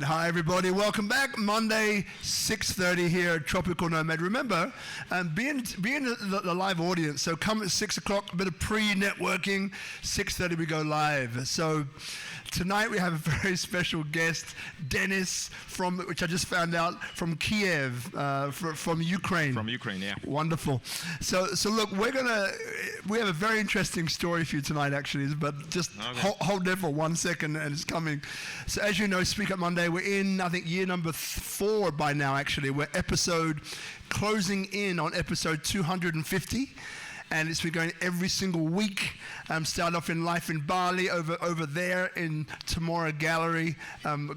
Hi everybody, welcome back. Monday, 6:30 here at Tropical Nomad. Remember, being the live audience, so come at 6 o'clock, a bit of pre-networking, 6:30 we go live. So tonight we have a very special guest, Dennis, which I just found out, from Kiev, from Ukraine. From Ukraine, yeah. Wonderful. So look, we have a very interesting story for you tonight actually, but just hold there for 1 second and it's coming. So as you know, Speak Up Monday, we're in, I think, year number 4 by now actually. We're closing in on episode 250. And it's been going every single week. Start off in Life in Bali, over there in Tamora Gallery,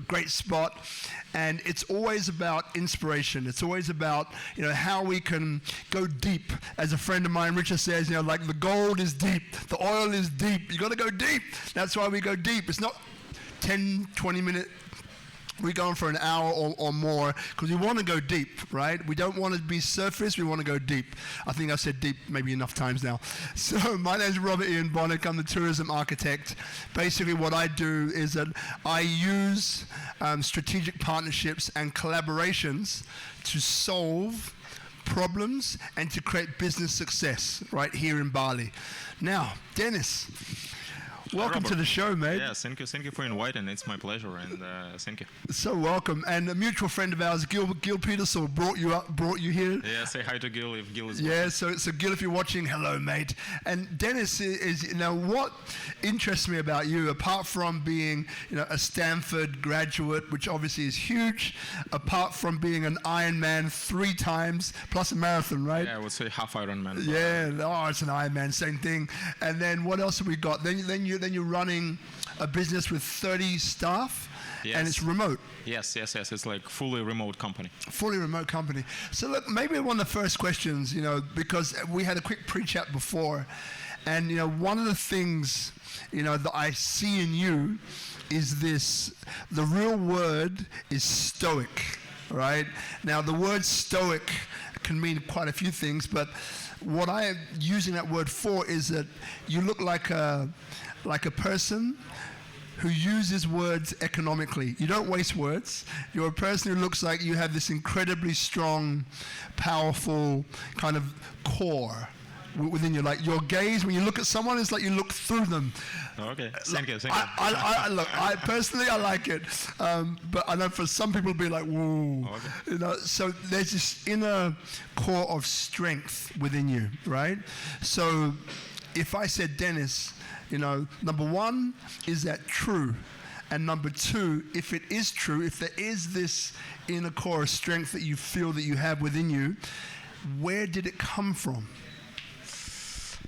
great spot. And it's always about inspiration. It's always about, how we can go deep. As a friend of mine, Richard, says, like the gold is deep, the oil is deep. You got to go deep. That's why we go deep. It's not 10, 20-minute. We're going for an hour or more because we want to go deep, right? We don't want to be surface, we want to go deep. I think I've said deep maybe enough times now. So my name is Robert Ian Bonnick, I'm the tourism architect. Basically what I do is that I use strategic partnerships and collaborations to solve problems and to create business success right here in Bali. Now, Dennis, welcome to the show, mate. Yeah, thank you for inviting. It's my pleasure, and thank you. So welcome. And a mutual friend of ours, Gil Petersall, brought you here. Yeah, say hi to Gil if Gil is watching. Yeah, so Gil, if you're watching, hello, mate. And Dennis is what interests me about you, apart from being, a Stanford graduate, which obviously is huge, apart from being an Ironman 3 times plus a marathon, right? Yeah, I would say half Ironman. Yeah, it's an Ironman, same thing. And then what else have we got? Then you're running a business with 30 staff, yes. And it's remote. Yes. It's like fully remote company. Fully remote company. So look, maybe one of the first questions, because we had a quick pre-chat before, and one of the things, that I see in you is this. The real word is stoic, right? Now the word stoic can mean quite a few things, but what I am using that word for is that you look like a person who uses words economically. You don't waste words. You're a person who looks like you have this incredibly strong, powerful kind of core within you. Like your gaze, when you look at someone, it's like you look through them. Okay, thank you. I personally, I like it. But I know for some people it'll be like, whoa. Okay. So there's this inner core of strength within you, right? So if I said, Dennis, number 1, is that true? And number 2, if it is true, if there is this inner core of strength that you feel that you have within you, where did it come from?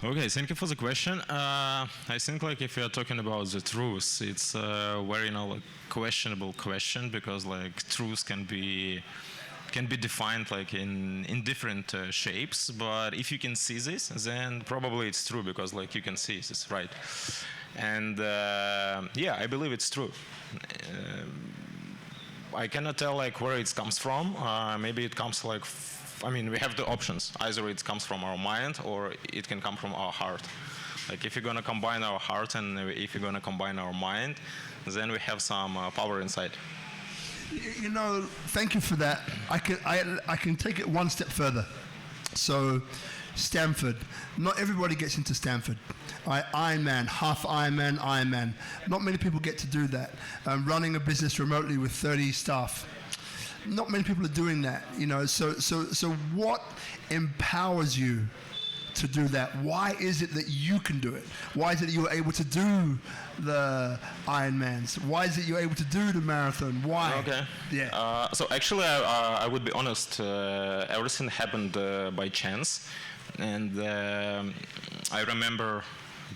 Okay, thank you for the question. I think if you're talking about the truth, it's a very questionable question because truth can be defined in different shapes, but if you can see this, then probably it's true because you can see this, right? And I believe it's true. I cannot tell where it comes from. Maybe it comes we have the options. Either it comes from our mind or it can come from our heart. If you're gonna combine our heart and if you're gonna combine our mind, then we have some power inside. Thank you for that. I can take it one step further. So, Stanford. Not everybody gets into Stanford. Ironman, half Ironman. Not many people get to do that. Running a business remotely with 30 staff. Not many people are doing that. So what empowers you to do that? Why is it that you can do it? Why is it that you're able to do the Ironmans? Why is it you're able to do the marathon? Why? Okay. Yeah. So actually, I would be honest. Everything happened by chance, and I remember,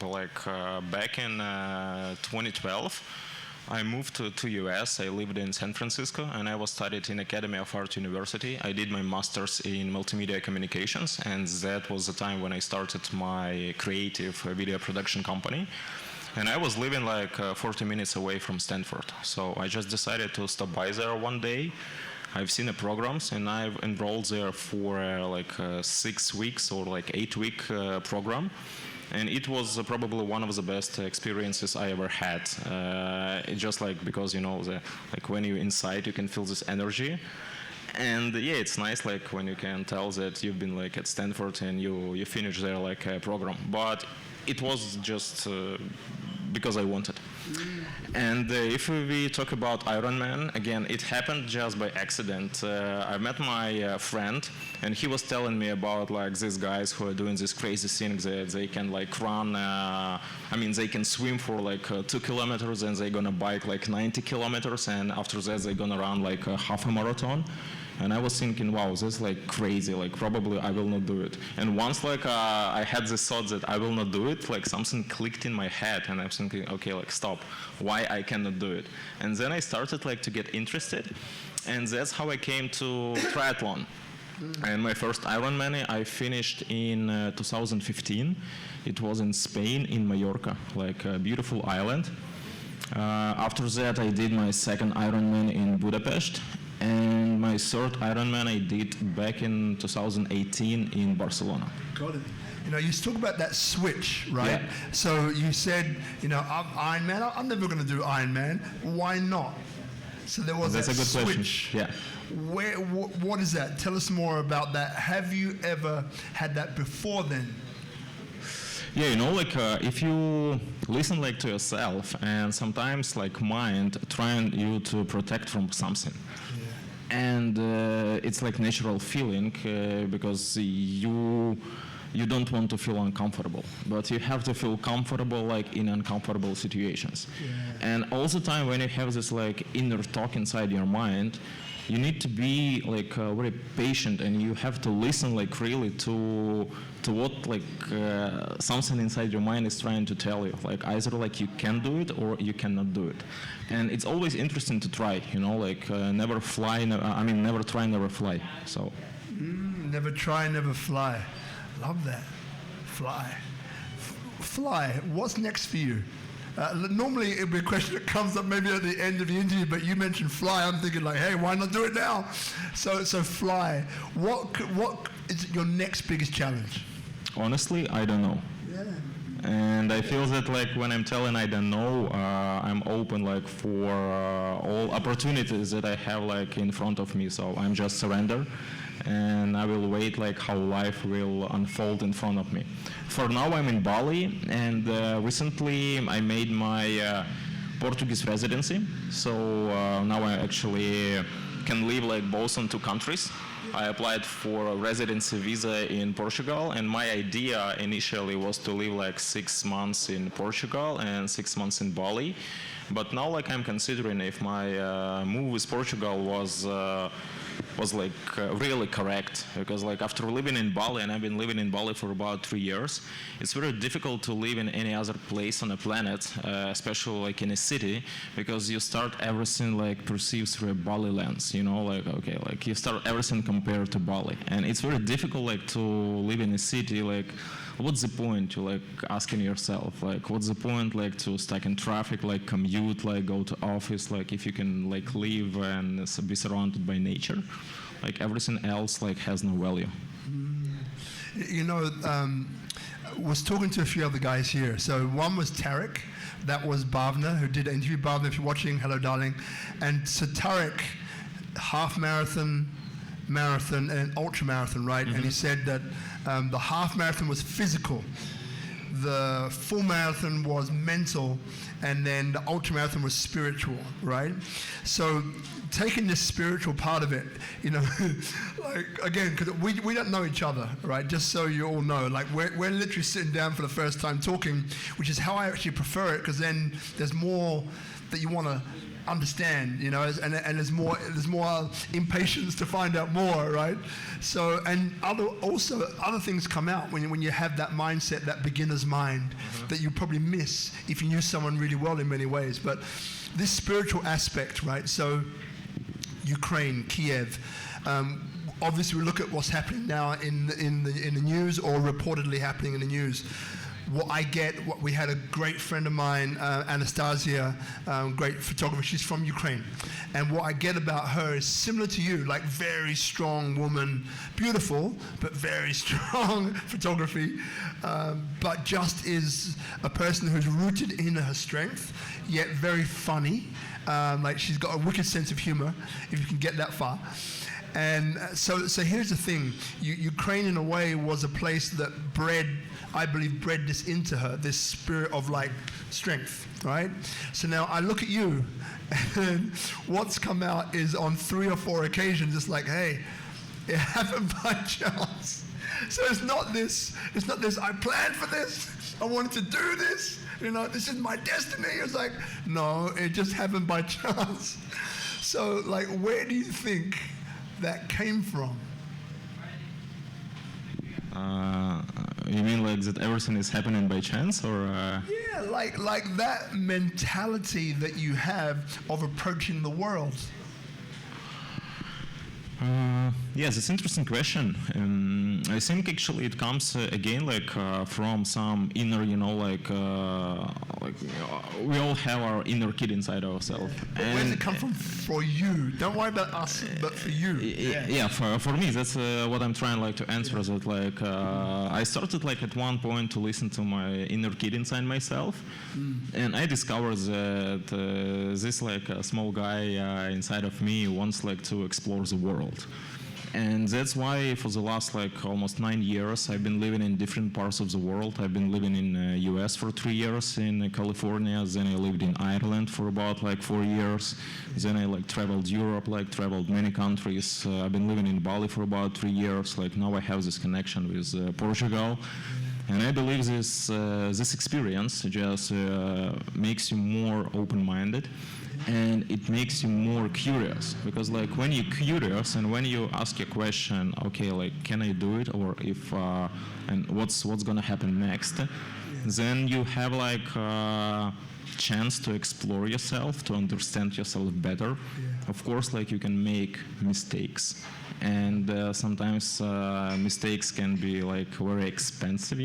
back in 2012. I moved to US. I lived in San Francisco, and I was studied in Academy of Art University. I did my master's in multimedia communications, and that was the time when I started my creative video production company. And I was living 40 minutes away from Stanford. So I just decided to stop by there one day. I've seen the programs, and I've enrolled there for 6 weeks or 8-week program. and it was probably one of the best experiences I ever had. It's just like because like when you're inside, you can feel this energy. And yeah, it's nice like when you can tell that you've been like at Stanford and you finish there like a program. But it was just because I wanted. And if we talk about Ironman, again, it happened just by accident. I met my friend, and he was telling me about like these guys who are doing this crazy thing that they can like run. They can swim for like 2 kilometers, and they're gonna bike like 90 kilometers, and after that they're gonna run like a half a marathon. And I was thinking, wow, this is like crazy, like probably I will not do it. And once like I had this thought that I will not do it, like something clicked in my head, and I was thinking, okay, like stop, why I cannot do it? And then I started like to get interested, and that's how I came to triathlon. And my first Ironman I finished in 2015. It was in Spain, in Mallorca, like a beautiful island. After that I did my second Ironman in Budapest. And my third Ironman I did back in 2018 in Barcelona. Got it. You talk about that switch, right? Yeah. So you said, I'm Ironman. I'm never going to do Ironman. Why not? So there was That's that a good switch. question. Yeah. What is that? Tell us more about that. Have you ever had that before then? Yeah, like if you listen like to yourself, and sometimes like mind trying you to protect from something. And it's like natural feeling because you don't want to feel uncomfortable, but you have to feel comfortable like in uncomfortable situations. And all the time when you have this like inner talk inside your mind, you need to be like very patient, and you have to listen like really to what like something inside your mind is trying to tell you. Like either like you can do it or you cannot do it. And it's always interesting to try, like never fly, never try, never fly. So. Never try, never fly. Love that. Fly. Fly. What's next for you? Normally it would be a question that comes up maybe at the end of the interview, but you mentioned fly. I'm thinking like, hey, why not do it now? So fly. What is your next biggest challenge? Honestly, I don't know. Yeah. And I feel that like when I'm telling I don't know, I'm open like for all opportunities that I have like in front of me. So I'm just surrender, and I will wait like how life will unfold in front of me. For now I'm in Bali, and recently I made my Portuguese residency. So now I actually can live like both in two countries. I applied for a residency visa in Portugal, and my idea initially was to live like 6 months in Portugal and 6 months in Bali. But now like I'm considering if my move with Portugal was like really correct, because like after living in Bali, and I've been living in Bali for about 3 years, it's very difficult to live in any other place on the planet, especially like in a city, because you start everything like perceived through a Bali lens, like okay, like you start everything compared to Bali, and it's very difficult like to live in a city. Like what's the point to like asking yourself, like what's the point like to stuck in traffic, like commute, like go to office, like if you can like live and be surrounded by nature, like everything else like has no value. Was talking to a few other guys here. So one was Tarek, that was Bhavna, who did an interview. Bhavna, if you're watching, hello darling. And so Tarek, half marathon, and ultra marathon, right? Mm-hmm. And he said that the half marathon was physical, the full marathon was mental, and then the ultra marathon was spiritual, right? So taking this spiritual part of it, like again, because we don't know each other, right? Just so you all know, like we're literally sitting down for the first time talking, which is how I actually prefer it, because then there's more that you want to understand, and there's more impatience to find out more, right? So, and other things come out when you have that mindset, that beginner's mind, that you probably miss if you knew someone really well in many ways. But this spiritual aspect, right? So, Ukraine, Kiev. Obviously, we look at what's happening now in the news, or reportedly happening in the news. what I get, what we had a great friend of mine, Anastasia, great photographer, she's from Ukraine. And what I get about her is similar to you, like very strong woman, beautiful, but very strong photography, but just is a person who's rooted in her strength, yet very funny. Like she's got a wicked sense of humor, if you can get that far. And so here's the thing, Ukraine in a way was a place that I believe bred this into her, this spirit of like strength, right? So now I look at you, and what's come out is on 3 or 4 occasions, it's like, hey, it happened by chance. So it's not this, I planned for this, I wanted to do this, this is my destiny. It's like, no, it just happened by chance. So like, where do you think that came from? You mean like that everything is happening by chance, or? Yeah, like that mentality that you have of approaching the world. Yes, it's an interesting question. I think actually it comes again like from some inner, we all have our inner kid inside ourselves. But where does it come from for you? Don't worry about us, but for you. Yeah, for me, that's what I'm trying like to answer. Is that like I started like at one point to listen to my inner kid inside myself, and I discovered that this like small guy inside of me wants like to explore the world. And that's why for the last like almost 9 years I've been living in different parts of the world. I've been living in US for 3 years, in California, then I lived in Ireland for about like 4 years, then I like traveled Europe, like traveled many countries. I've been living in Bali for about 3 years, like now I have this connection with Portugal. And I believe this experience just makes you more open-minded, and it makes you more curious, because like when you're curious and when you ask a question, okay, like can I do it, or if and what's gonna happen next, then you have like a chance to explore yourself, to understand yourself better. Of course, like you can make mistakes, and sometimes mistakes can be like very expensive,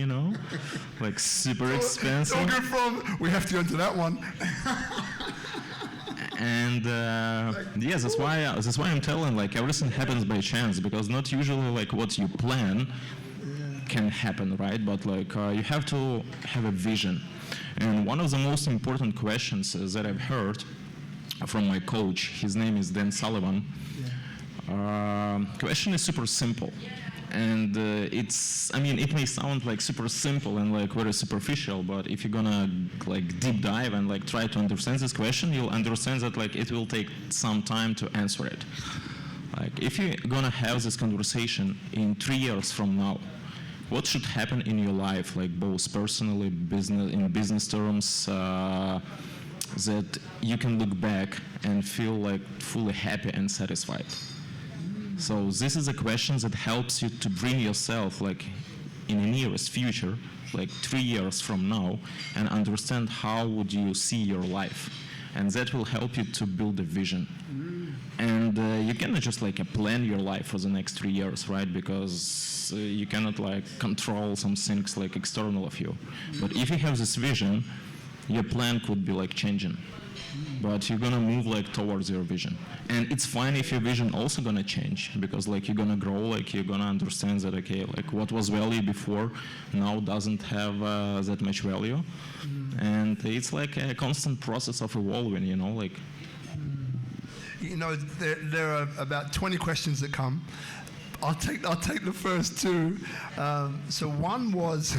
like super expensive. Don't get from, we have to go into that one. And yes, that's why I'm telling, like everything happens by chance, because not usually like what you plan can happen, right? But like you have to have a vision. And one of the most important questions that I've heard from my coach, his name is Dan Sullivan. Question is super simple, and it may sound like super simple and like very superficial, but if you're gonna like deep dive and like try to understand this question, you'll understand that like it will take some time to answer it. Like if you're gonna have this conversation in 3 years from now, what should happen in your life, like both personally, business terms, that you can look back and feel like fully happy and satisfied? So this is a question that helps you to bring yourself like in the nearest future, like 3 years from now, and understand how would you see your life. And that will help you to build a vision. And you cannot just like plan your life for the next 3 years, right? Because you cannot like control some things like external of you. But if you have this vision, your plan could be like changing. But you're gonna move like towards your vision. And it's fine if your vision also gonna change, because like you're gonna grow, like you're gonna understand that, okay, like what was value before now doesn't have that much value. And it's like a constant process of evolving, like. There are about 20 questions that come. I'll take the first 2. So one was,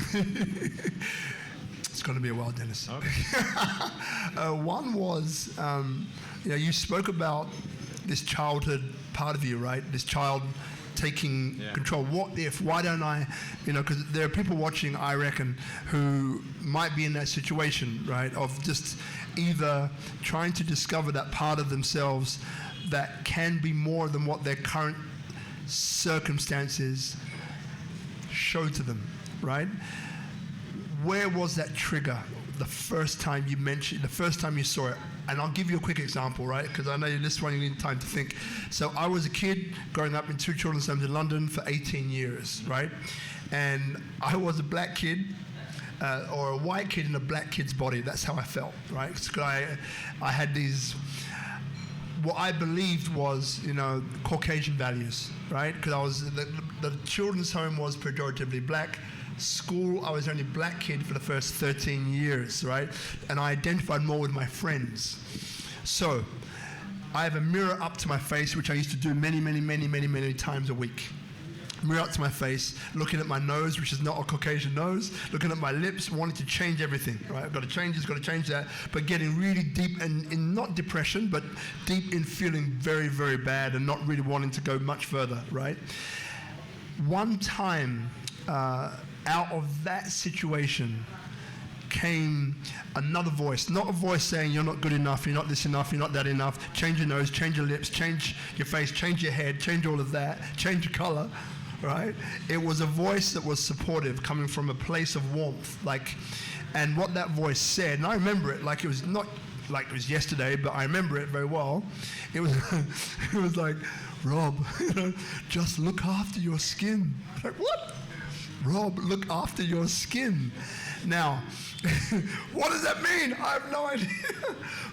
it's going to be a while, Dennis. Okay. One was, you spoke about this childhood part of you, right? This child taking control. What if? Why don't I? Because there are people watching, I reckon, who might be in that situation, right? Of just either trying to discover that part of themselves that can be more than what their current circumstances show to them, right? Where was that trigger the first time you mentioned, the first time you saw it? And I'll give you a quick example, right? Because I know this one you need time to think. So I was a kid growing up in 2 children's homes in London for 18 years, right? And I was a black kid, or a white kid in a black kid's body. That's how I felt, right? 'Cause I had these, what I believed was, Caucasian values, right? Because I was, the children's home was pejoratively black. School, I was only black kid for the first 13 years, right? And I identified more with my friends. So I have a mirror up to my face, which I used to do many times a week. Mirror up to my face, looking at my nose, which is not a Caucasian nose, looking at my lips, wanting to change everything, right? I've got to change this, got to change that, but getting really deep and in not depression, but deep in feeling very, very bad and not really wanting to go much further, right? One time, out of that situation came another voice, not a voice saying you're not good enough, you're not this enough, you're not that enough, change your nose, change your lips, change your face, change your head, change all of that, change your color, right? It was a voice that was supportive, coming from a place of warmth, and what that voice said, and I remember it like it was not like it was yesterday, but I remember it very well. It was it was like, Rob, just look after your skin. Like, what? Rob, look after your skin. Now, what does that mean? I have no idea.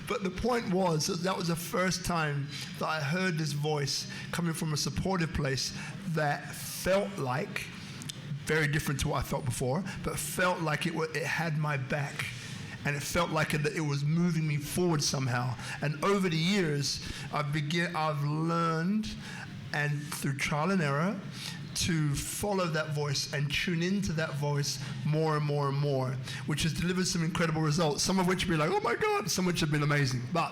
But the point was that was the first time that I heard this voice coming from a supportive place that felt like, very different to what I felt before, but felt like it had my back. And it felt like it was moving me forward somehow. And over the years, I've learned, and through trial and error, to follow that voice and tune into that voice more and more and more, which has delivered some incredible results, some of which will be like, oh my God, some of which have been amazing. But,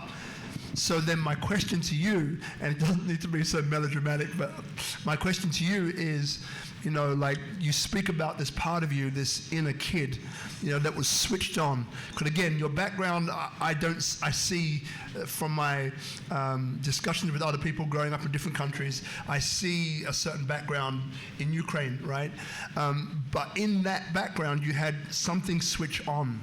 so then my question to you, and it doesn't need to be so melodramatic, but my question to you is, you speak about this part of you, this inner kid, that was switched on. Because again, your background, I see from my discussions with other people growing up in different countries, I see a certain background in Ukraine, right? But in that background, you had something switch on.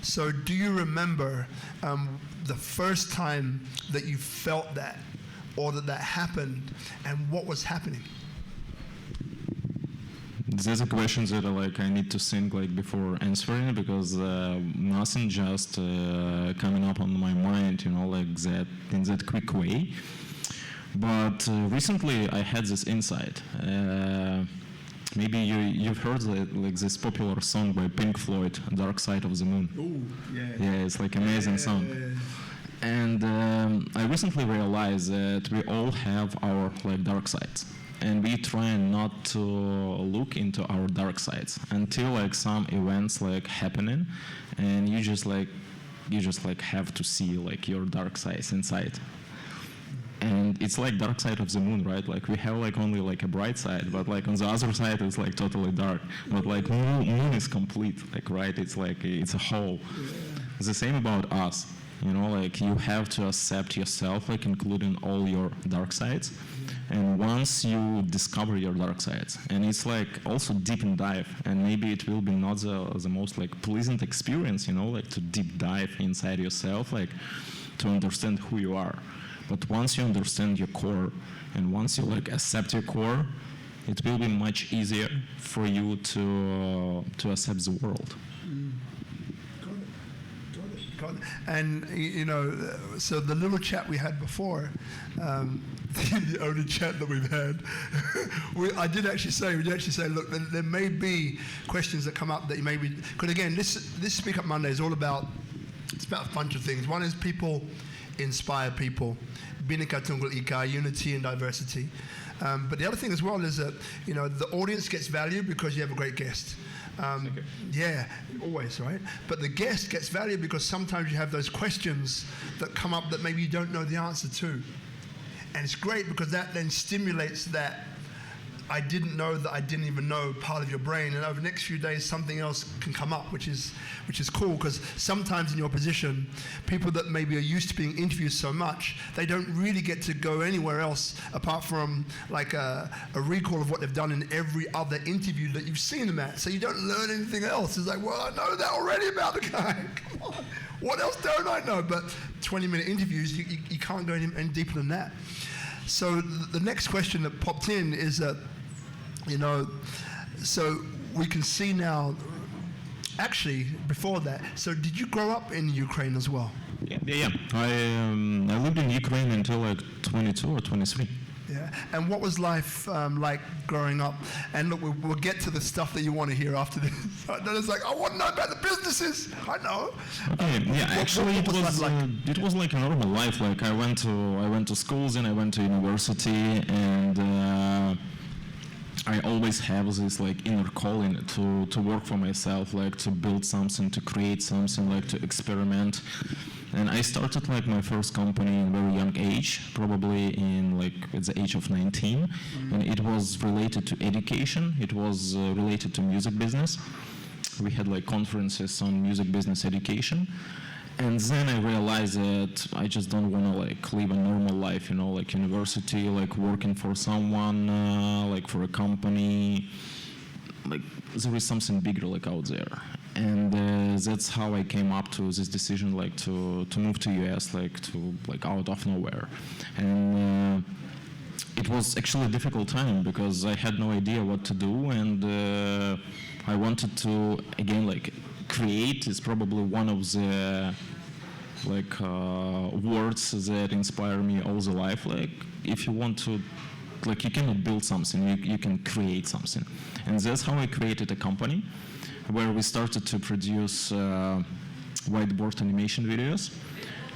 So do you remember the first time that you felt that, or that happened, and what was happening? There's a question that I need to think before answering, because nothing just coming up on my mind, that in that quick way. But recently I had this insight. Maybe you've heard this popular song by Pink Floyd, "Dark Side of the Moon." Oh, yeah. Yeah, it's amazing song. And I recently realized that we all have our dark sides. And we try not to look into our dark sides until some events happening, and you just have to see your dark sides inside. And it's dark side of the moon, right? We have only a bright side, but on the other side it's totally dark. But moon is complete, right? It's a whole. Yeah. The same about us, you have to accept yourself, including all your dark sides. And once you discover your dark sides, and it's also deep and dive, and maybe it will be not the most pleasant experience, to deep dive inside yourself, to understand who you are. But once you understand your core, and once you accept your core, it will be much easier for you to accept the world. Got it. And so the little chat we had before, the only chat that we've had, we did actually say, look, there may be questions that come up that you may be, because again, this Speak Up Monday is all about, it's about a bunch of things. One is people inspire people, Bineka Tunggal Ika, unity and diversity. But the other thing as well is that, the audience gets value because you have a great guest. Yeah, always, right? But the guest gets value because sometimes you have those questions that come up that maybe you don't know the answer to. And it's great because that then stimulates that I didn't know that I didn't even know part of your brain, and over the next few days something else can come up, which is cool, because sometimes in your position, people that maybe are used to being interviewed so much, they don't really get to go anywhere else apart from a recall of what they've done in every other interview that you've seen them at. So you don't learn anything else. It's well, I know that already about the guy. Come on, what else don't I know? But 20-minute interviews, you can't go any deeper than that. So the next question that popped in is that, so we can see now actually, before that, so did you grow up in Ukraine as well? Yeah. I lived in Ukraine until like 22 or 23. Yeah. And what was life like growing up? And look, we'll get to the stuff that you want to hear after this. Then it's like, I want to know about the businesses. I know. Okay. It was like a normal life. Like I went to schools and I went to university, and I always have this like inner calling to work for myself, like to build something, to create something, like to experiment. And I started like my first company in a very young age, probably in like at the age of 19, and it was related to education. It was related to music business. We had like conferences on music business education. And then I realized that I just don't want to like live a normal life, like university, like working for someone, like for a company. Like there is something bigger like out there. And that's how I came up to this decision, like to move to US, like out of nowhere. And it was actually a difficult time because I had no idea what to do, and I wanted to again like create is probably one of the like words that inspire me all the life. Like if you want to, like you cannot build something, you can create something. And that's how I created a company where we started to produce whiteboard animation videos.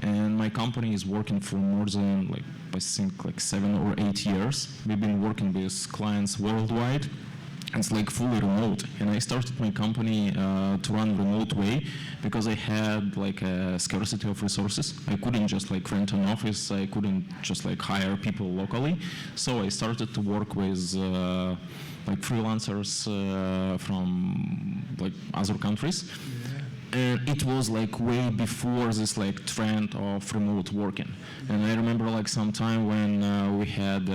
And my company is working for more than like I think like 7 or 8 years. We've been working with clients worldwide. It's like fully remote, and I started my company to run remote way because I had like a scarcity of resources. I couldn't just like rent an office. I couldn't just like hire people locally. So I started to work with like freelancers from like other countries. Yeah. And it was like way before this like trend of remote working. And I remember like some time when we had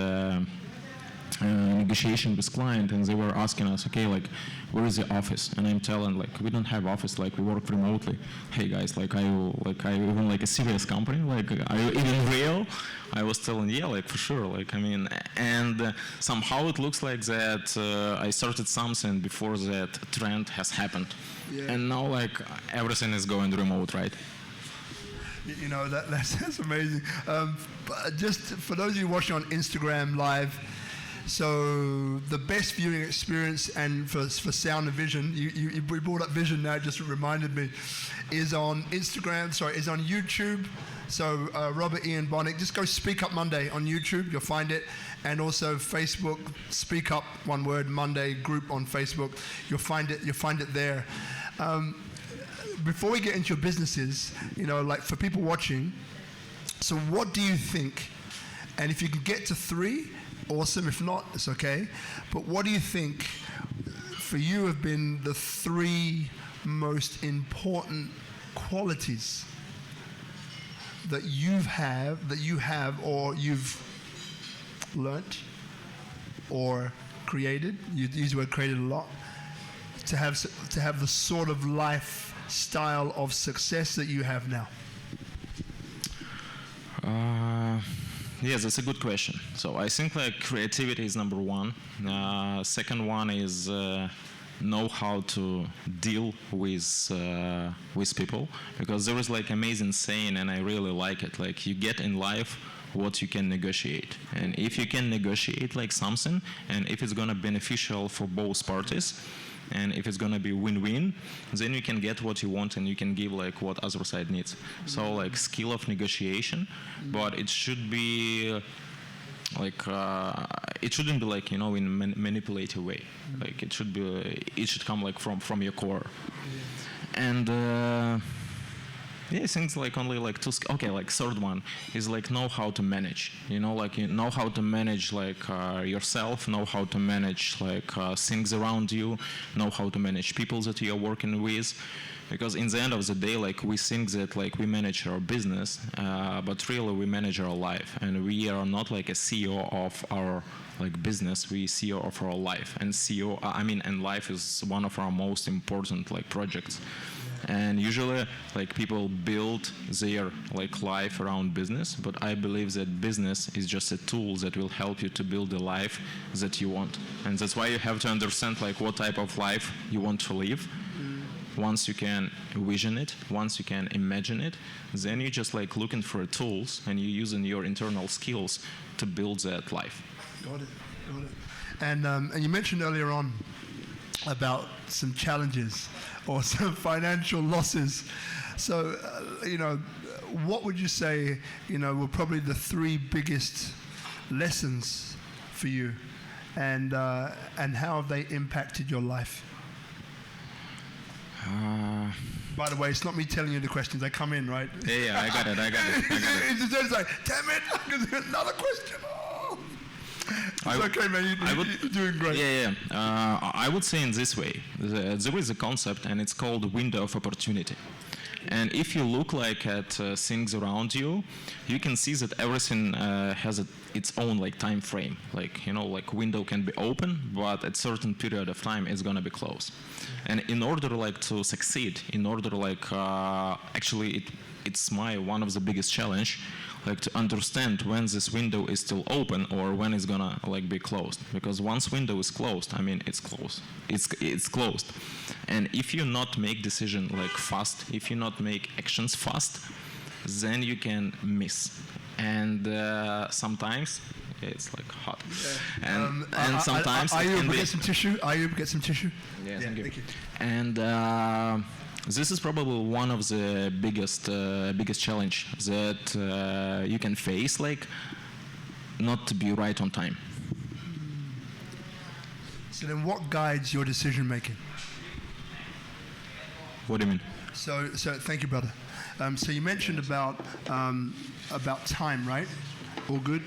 negotiation with client, and they were asking us, okay, like where is the office? And I'm telling like we don't have office, like we work remotely. Hey guys, like I even like a serious company, like are you even real? I was telling, yeah, like for sure, like I mean, and somehow it looks like that I started something before that trend has happened. Yeah. And now like everything is going remote, right? You know, that's amazing. But just for those of you watching on Instagram Live, so the best viewing experience, and for sound and vision, you brought up vision now, just reminded me, is on Instagram, is on YouTube. So Robert, Ian, Bonnick, just go SpeakuP Monday on YouTube, you'll find it. And also Facebook, SpeakuP, one word, Monday group on Facebook, you'll find it there. Before we get into your businesses, like for people watching, so what do you think, and if you can get to 3, awesome. If not, it's okay. But what do you think for you have been the 3 most important qualities that you have or you've learnt or created? You use the word created a lot. To have the sort of lifestyle of success that you have now. Yes, that's a good question. So I think like creativity is number 1. Second one is know how to deal with people, because there is like amazing saying, and I really like it. Like you get in life what you can negotiate, and if you can negotiate like something, and if it's gonna be beneficial for both parties, and if it's gonna be win-win, then you can get what you want and you can give like what other side needs. So like skill of negotiation, but it should be like it shouldn't be like in a manipulative way. Like it should come like from your core. And yeah, things like only like 2. Okay, like third one is like know how to manage. Like you know how to manage like yourself, know how to manage like things around you, know how to manage people that you are working with. Because in the end of the day, like we think that like we manage our business, but really we manage our life, and we are not like a CEO of our like business. We CEO of our life, and and life is one of our most important like projects. And usually like people build their like life around business, but I believe that business is just a tool that will help you to build the life that you want. And that's why you have to understand like what type of life you want to live. once you can vision it, once you can imagine it, then you're just like looking for tools and you're using your internal skills to build that life. Got it. And you mentioned earlier on about some challenges or some financial losses. So, what would you say, were probably the 3 biggest lessons for you, and how have they impacted your life? By the way, it's not me telling you the questions. They come in, right? Yeah, I got it. It's like, damn it, another question. Oh. It's okay, man. You're doing great. Yeah. I would say in this way. There is a concept, and it's called window of opportunity. And if you look like at things around you, you can see that everything has its own like time frame. Like window can be open, but at certain period of time it's gonna be closed. And in order like to succeed, actually it's one of the biggest challenge, like to understand when this window is still open or when it's gonna like be closed. Because once window is closed, I mean it's closed. It's closed. And if you not make decision like fast, if you not make actions fast, then you can miss. And sometimes it's like hot. Yeah. And sometimes are you able to get some tissue? Yeah, thank you. And this is probably one of the biggest challenge that you can face, like not to be right on time. So then what guides your decision making? What do you mean? So thank you, brother. So you mentioned about time, right? All good?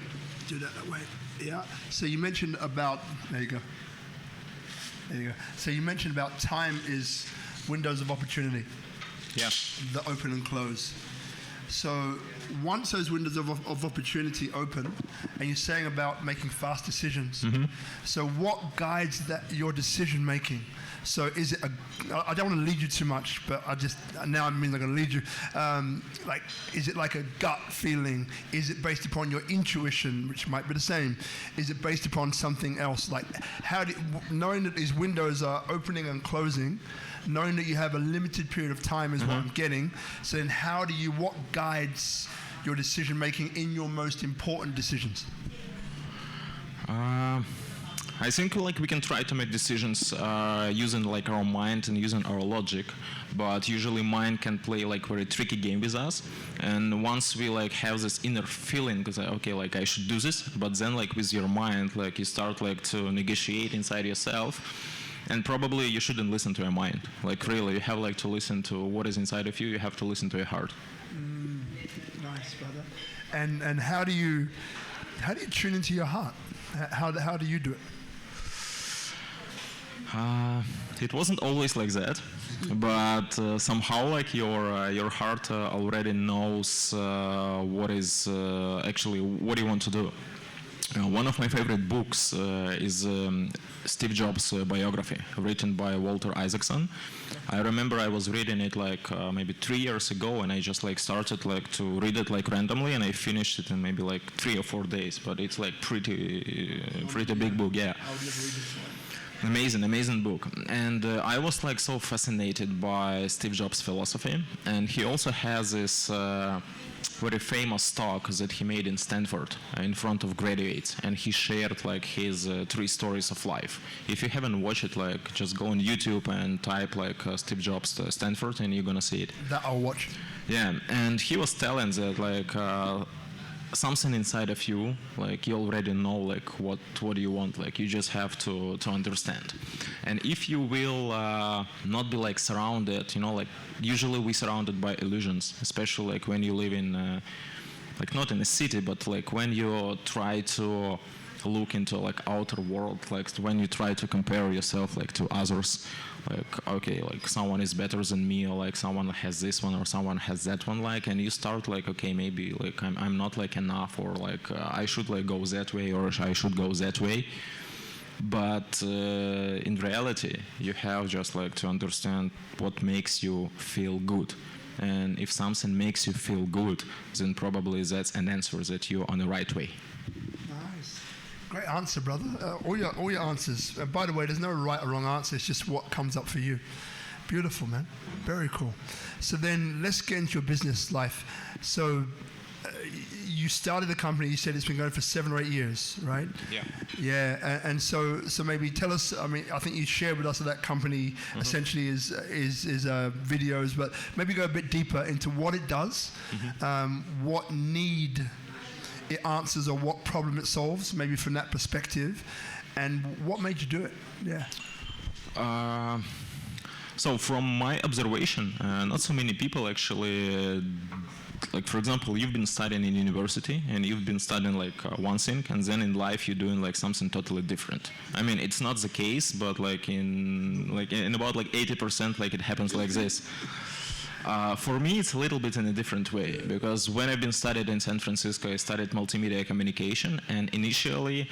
Do that way. Yeah. So you mentioned about, there you go. So you mentioned about time is windows of opportunity. Yeah. The open and close. So once those windows of opportunity open, and you're saying about making fast decisions, so what guides your decision making? So is it I don't want to lead you too much, but now I'm going to lead you. Is it like a gut feeling? Is it based upon your intuition, which might be the same? Is it based upon something else? Like knowing that these windows are opening and closing, knowing that you have a limited period of time is what I'm getting. So then what guides your decision making in your most important decisions? I think like we can try to make decisions using like our mind and using our logic, but usually mind can play like very tricky game with us. And once we like have this inner feeling, because okay, like I should do this, but then like with your mind, like you start like to negotiate inside yourself. And probably you shouldn't listen to your mind. Like really, you have like to listen to what is inside of you. You have to listen to your heart. Nice, brother. And how do you tune into your heart? How do you do it? It wasn't always like that, but somehow like your heart already knows what is actually what you want to do. One of my favorite books is Steve Jobs' biography, written by Walter Isaacson. I remember I was reading it like maybe 3 years ago, and I just like started like to read it like randomly, and I finished it in maybe like 3 or 4 days. But it's like pretty big book, yeah. Amazing book. And I was like so fascinated by Steve Jobs' philosophy, and he also has this very famous talk that he made in Stanford in front of graduates, and he shared like his 3 stories of life. If you haven't watched it, like just go on YouTube and type like Steve Jobs Stanford, and you're gonna see it. That I'll watch. Yeah, and he was telling that like something inside of you, like you already know like what do you want, like you just have to understand. And if you will not be like surrounded, like usually we surrounded by illusions, especially like when you live in like not in a city, but like when you try to look into like outer world, like when you try to compare yourself like to others, like okay, like someone is better than me, or like someone has this one or someone has that one, like, and you start like okay, maybe like I'm not like enough, or like I should like go that way, or I should go that way. But in reality, you have just like to understand what makes you feel good. And if something makes you feel good, then probably that's an answer that you're on the right way. Nice. Great answer, brother. All your answers. By the way, there's no right or wrong answer. It's just what comes up for you. Beautiful, man. Very cool. So then let's get into your business life. So you started the company, you said it's been going for 7 or 8 years, right? Yeah. Yeah, and so maybe tell us, I mean, I think you shared with us that that company essentially is videos, but maybe go a bit deeper into what it does, what need it answers or what problem it solves, maybe from that perspective, and what made you do it? Yeah. So from my observation, not so many people actually, like for example, you've been studying in university and you've been studying like one thing, and then in life you're doing like something totally different. I mean, it's not the case, but like in about like 80%, like it happens like this. For me, it's a little bit in a different way, because when I've been studied in San Francisco, I studied multimedia communication, and initially,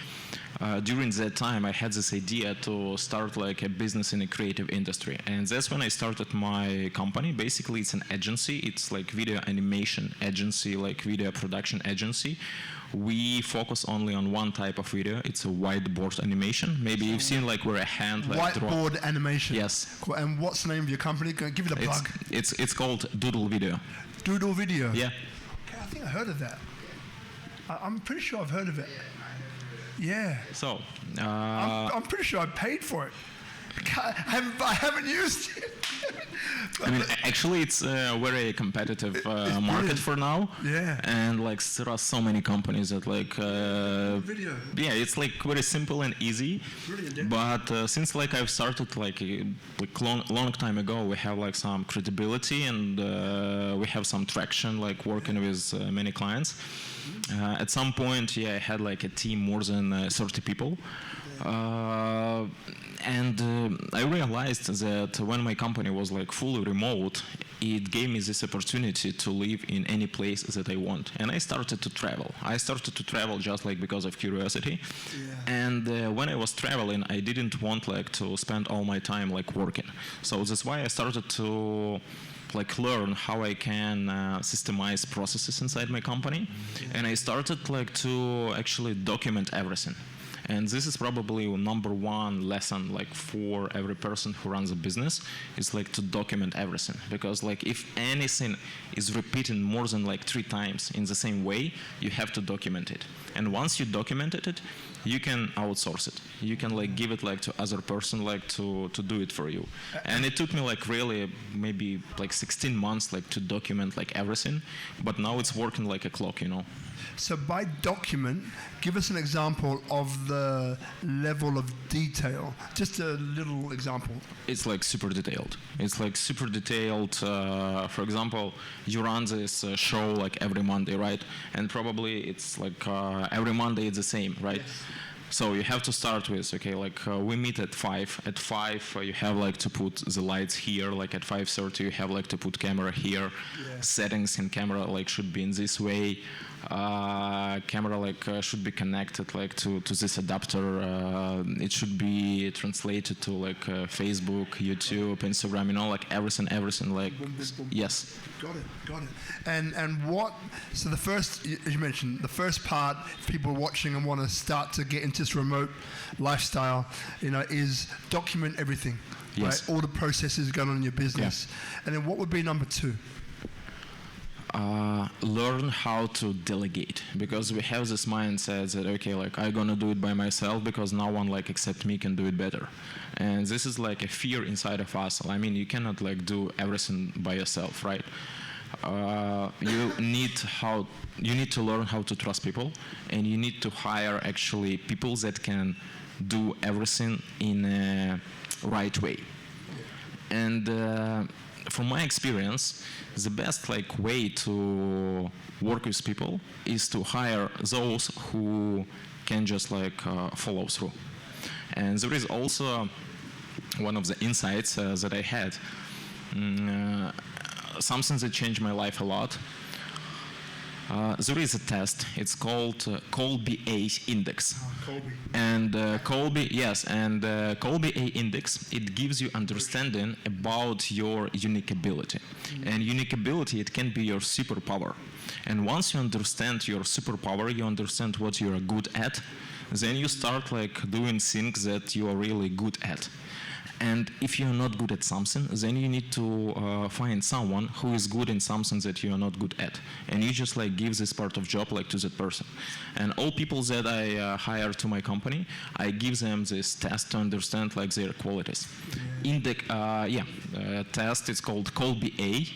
during that time, I had this idea to start like a business in a creative industry, and that's when I started my company. Basically, it's an agency. It's like video animation agency, like video production agency. We focus only on one type of video. It's a whiteboard animation. Maybe you've seen like where a hand like whiteboard animation. Yes. Cool. And what's the name of your company? Give it a plug. It's called Doodle Video. Doodle Video. Yeah. Okay, I think I heard of that. I'm pretty sure I've heard of it. Yeah. So. I'm pretty sure I paid for it. I haven't used it. I mean, actually, it's a very competitive market for now. Yeah. And like there are so many companies that like. Video. Yeah, it's like very simple and easy. Brilliant. Yeah. But since like I've started like long time ago, we have like some credibility and we have some traction, like working with many clients. At some point, yeah, I had like a team more than 30 people. And I realized that when my company was like fully remote, it gave me this opportunity to live in any place that I want. And I started to travel. I started to travel just like because of curiosity. Yeah. And when I was traveling, I didn't want like to spend all my time like working. So that's why I started to like learn how I can systemize processes inside my company. Yeah. And I started like to actually document everything. And this is probably number one lesson like for every person who runs a business, is like to document everything. Because like if anything is repeated more than like 3 times in the same way, you have to document it. And once you documented it, you can outsource it. You can like give it like to other person like to do it for you. And it took me like really maybe like 16 months like to document like everything, but now it's working like a clock, you know. So by document, give us an example of the level of detail. Just a little example. It's like super detailed. It's like super detailed. For example, you run this show like every Monday, right? And probably it's like every Monday it's the same, right? Yes. So you have to start with, okay, like we meet at 5. At 5 you have like to put the lights here, like at 5:30 you have like to put camera here. Yeah. Settings in camera like should be in this way. Camera like should be connected like to this adapter. It should be translated to like Facebook, YouTube, Instagram, you know, like everything like boom, boom, boom. Yes. Got it. And what? So the first, as you mentioned, the first part, people watching and want to start to get into this remote lifestyle, you know, is document everything. Yes. Right? All the processes going on in your business. Yeah. And then what would be number 2? Learn how to delegate, because we have this mindset that okay, like I'm gonna do it by myself because no one like except me can do it better, and this is like a fear inside of us. I mean, you cannot like do everything by yourself, right? You need to learn how to trust people, and you need to hire actually people that can do everything in a right way. And from my experience, the best like way to work with people is to hire those who can just like follow through. And there is also one of the insights that I had, something that changed my life a lot. There is a test. It's called Kolbe A index. Kolbe. And Kolbe, yes, and Kolbe A index, it gives you understanding about your unique ability. And unique ability, it can be your superpower. And once you understand your superpower, you understand what you are good at, then you start like doing things that you are really good at. And if you're not good at something, then you need to find someone who is good in something that you are not good at, and you just like give this part of job like to that person. And all people that I hire to my company, I give them this test to understand like their qualities. In the test, it's called ColBA.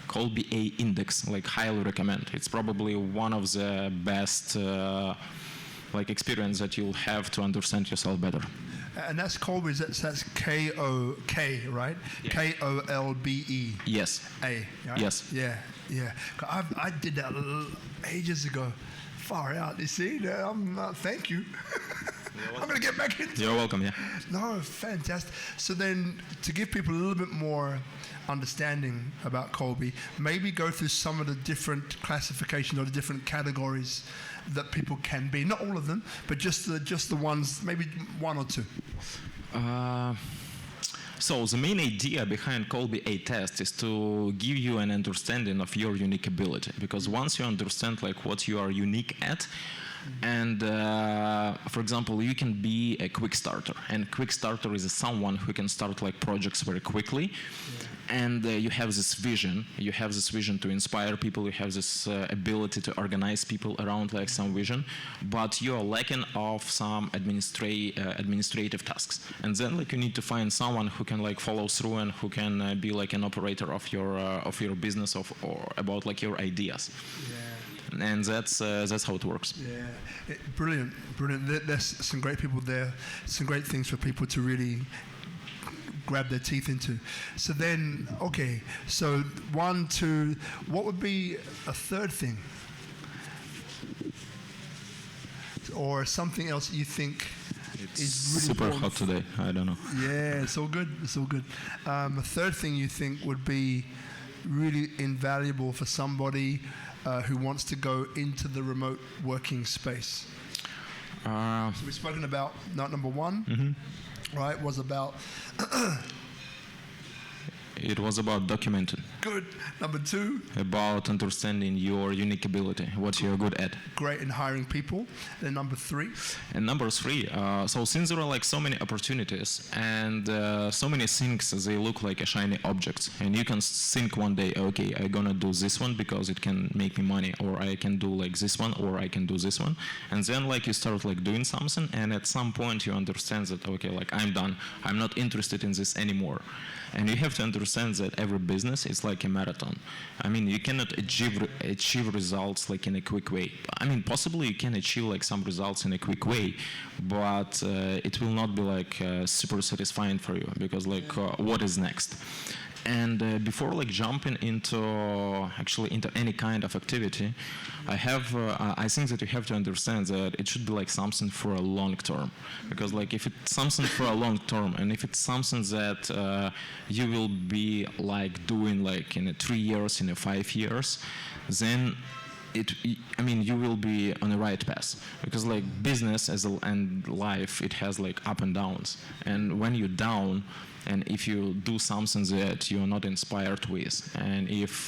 ColBA index, like highly recommend. It's probably one of the best like experience that you'll have to understand yourself better. And that's Colby, that's K-O-K, right? Yeah. K-O-L-B-E. Yes. A, right? Yes. Yeah, yeah. I did that ages ago. Far out, you see? Thank you. I'm going to get back into it. You're welcome, yeah. No, fantastic. So then, to give people a little bit more understanding about Colby, maybe go through some of the different classifications or the different categories that people can be. Not all of them, but just the ones, maybe one or two. So the main idea behind ColBA test is to give you an understanding of your unique ability, because once you understand like what you are unique at, and for example, you can be a quick starter, and quick starter is someone who can start like projects very quickly. And you have this vision. You have this vision to inspire people. You have this ability to organize people around like some vision, but you are lacking of some administrative tasks. And then like you need to find someone who can like follow through and who can be like an operator of your business or about like your ideas. Yeah. And that's how it works. Yeah, brilliant. There's some great people there. Some great things for people to really grab their teeth into. So then, okay, so 1, 2, what would be a third thing? Or something else you think is really super important? hot today, I don't know. Yeah, it's all good, it's all good. A third thing you think would be really invaluable for somebody who wants to go into the remote working space? So we've spoken about number one, right, was about it was about documenting. Good. Number 2? About understanding your unique ability, what you're good at. Great in hiring people. And number 3? And number 3, so since there are like so many opportunities and so many things, they look like a shiny object, and you can think one day, okay, I'm gonna do this one because it can make me money, or I can do like this one, or I can do this one, and then like you start like doing something, and at some point you understand that, okay, like I'm done, I'm not interested in this anymore. And you have to understand that every business is like a marathon. I mean, you cannot achieve results like in a quick way. I mean, possibly you can achieve like some results in a quick way, but it will not be like super satisfying for you, because like what is next? And before like jumping into any kind of activity, I think that you have to understand that it should be like something for a long term, because like if it's something for a long term, and if it's something that you will be like doing like in 3 years, in 5 years, then you will be on the right path, because like business and life, it has like up and downs, and when you're down, and if you do something that you're not inspired with, and if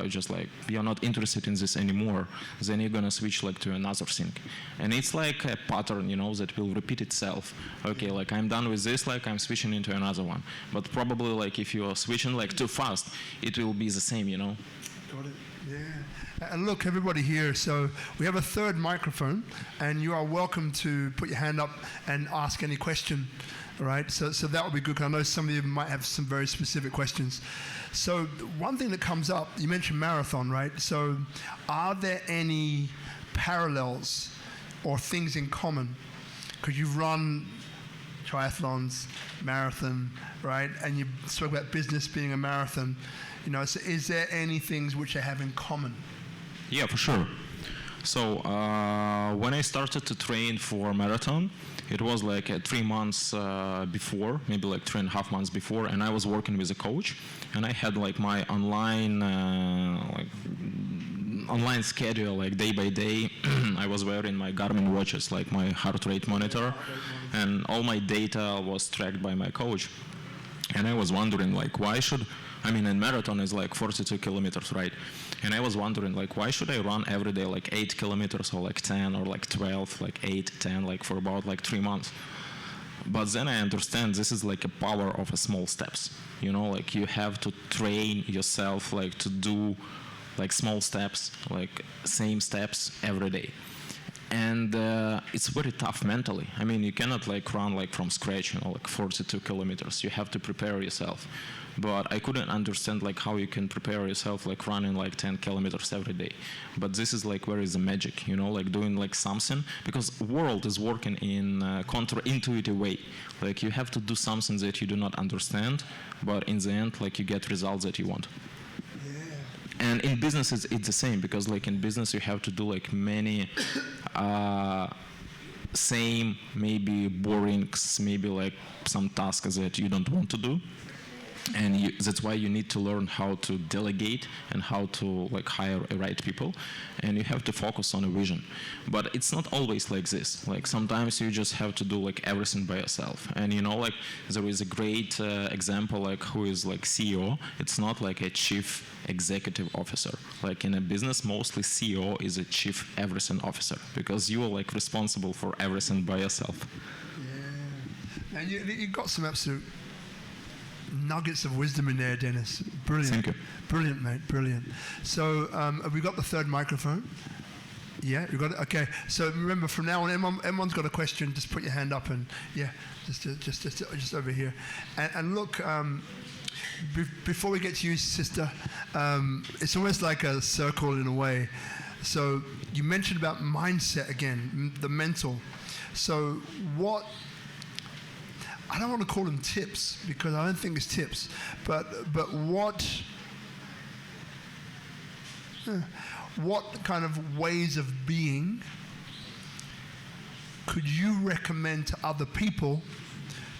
just like you're not interested in this anymore, then you're gonna switch like to another thing. And it's like a pattern, that will repeat itself. Okay, like I'm done with this, like I'm switching into another one. But probably like if you're switching like too fast, it will be the same, Got it, yeah. And look, everybody here, so we have a third microphone, and you are welcome to put your hand up and ask any question. Right, so that would be good, because I know some of you might have some very specific questions. So one thing that comes up, you mentioned marathon, right? So are there any parallels or things in common? Because you've run triathlons, marathon, right? And you spoke about business being a marathon. So is there any things which they have in common? Yeah, for sure. So when I started to train for marathon, it was like 3 months before, maybe like 3.5 months before, and I was working with a coach, and I had like my online schedule, like day by day. I was wearing my Garmin watches, like my heart rate monitor, and all my data was tracked by my coach. And I was wondering, like, and marathon is like 42 kilometers, right? And I was wondering, like, why should I run every day like 8 kilometers or like 10 or like 12, like 8, 10, like for about like 3 months? But then I understand this is like a power of a small steps. You know, like you have to train yourself like to do like small steps, like same steps every day. And it's very tough mentally. I mean, you cannot like run like from scratch, you know, like 42 kilometers. You have to prepare yourself. But I couldn't understand like how you can prepare yourself like running like 10 kilometers every day. But this is like where is the magic, you know, like doing like something, because world is working in a counterintuitive way. Like you have to do something that you do not understand, but in the end, like you get results that you want. And in business, it's the same, because like in business, you have to do like many same, maybe boring, maybe like some tasks that you don't want to do. And that's why you need to learn how to delegate and how to like hire the right people, and you have to focus on a vision. But it's not always like this. Like sometimes you just have to do like everything by yourself. And you know, like there is a great example like who is like CEO. It's not like a chief executive officer. Like in a business, mostly CEO is a chief everything officer, because you are like responsible for everything by yourself. Yeah, and you got some absolute nuggets of wisdom in there, Dennis. Brilliant. Thank you. Brilliant, mate. Brilliant. So have we got the third microphone? Yeah, you got it? Okay. So remember, from now on, everyone's got a question, just put your hand up, and yeah, just over here. And look, before we get to you, sister, it's almost like a circle in a way. So you mentioned about mindset again, the mental. So what, I don't want to call them tips, because I don't think it's tips, but what kind of ways of being could you recommend to other people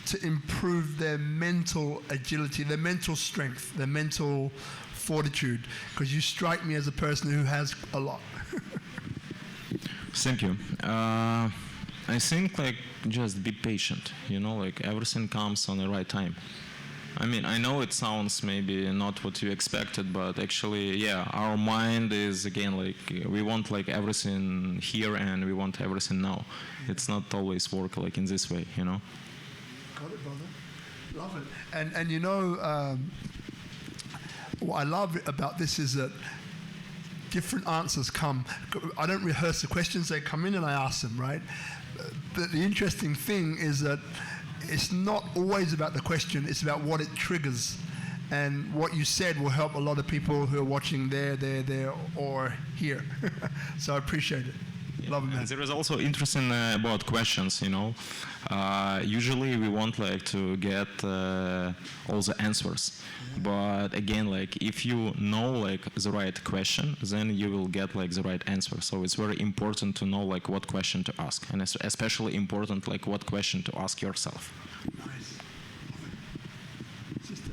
to improve their mental agility, their mental strength, their mental fortitude? Because you strike me as a person who has a lot. Thank you. I think like just be patient, you know, like everything comes on the right time. I mean, I know it sounds maybe not what you expected, but actually, yeah, our mind is again like we want like everything here and we want everything now. It's not always work like in this way, you know. Got it, brother. Love it. And you know, what I love about this is that different answers come. I don't rehearse the questions, they come in and I ask them, right? But the interesting thing is that it's not always about the question, it's about what it triggers. And what you said will help a lot of people who are watching there, or here. So I appreciate it. Yeah. Love it, man. And there is also interesting about questions, you know. Usually we want like to get all the answers. But again, like if you know like the right question, then you will get like the right answer. So it's very important to know like what question to ask, and it's especially important like what question to ask yourself. Nice. Sister.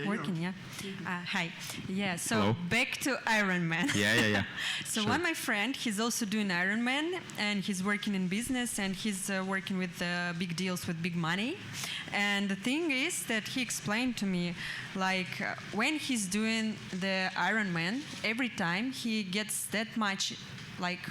Working, yeah. Hi. Yeah, so Hello. back to Ironman. Yeah. So Sure. one of my friend, he's also doing Ironman, and he's working in business, and he's working with big deals with big money. And the thing is that he explained to me, like when he's doing the Ironman, every time he gets that much, like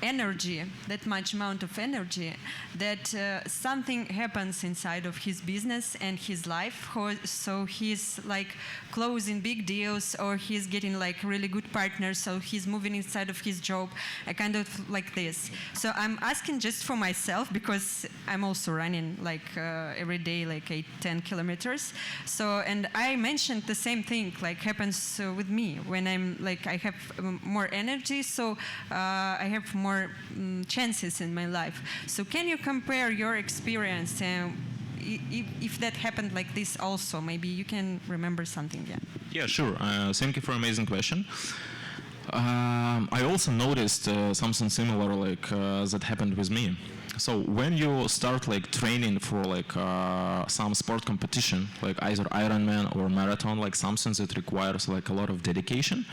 energy, that much amount of energy, that something happens inside of his business and his life. So he's like closing big deals, or he's getting like really good partners, so he's moving inside of his job, kind of like this. So I'm asking just for myself, because I'm also running like every day, like 8-10 kilometers. So, and I mentioned the same thing, like happens with me when I'm like, I have more energy, so I have more chances in my life. So can you compare your experience, if that happened like this also? Maybe you can remember something. Yeah, sure. Thank you for an amazing question. I also noticed something similar like that happened with me. So when you start like training for like some sport competition, like either Ironman or marathon, like something that requires like a lot of dedication,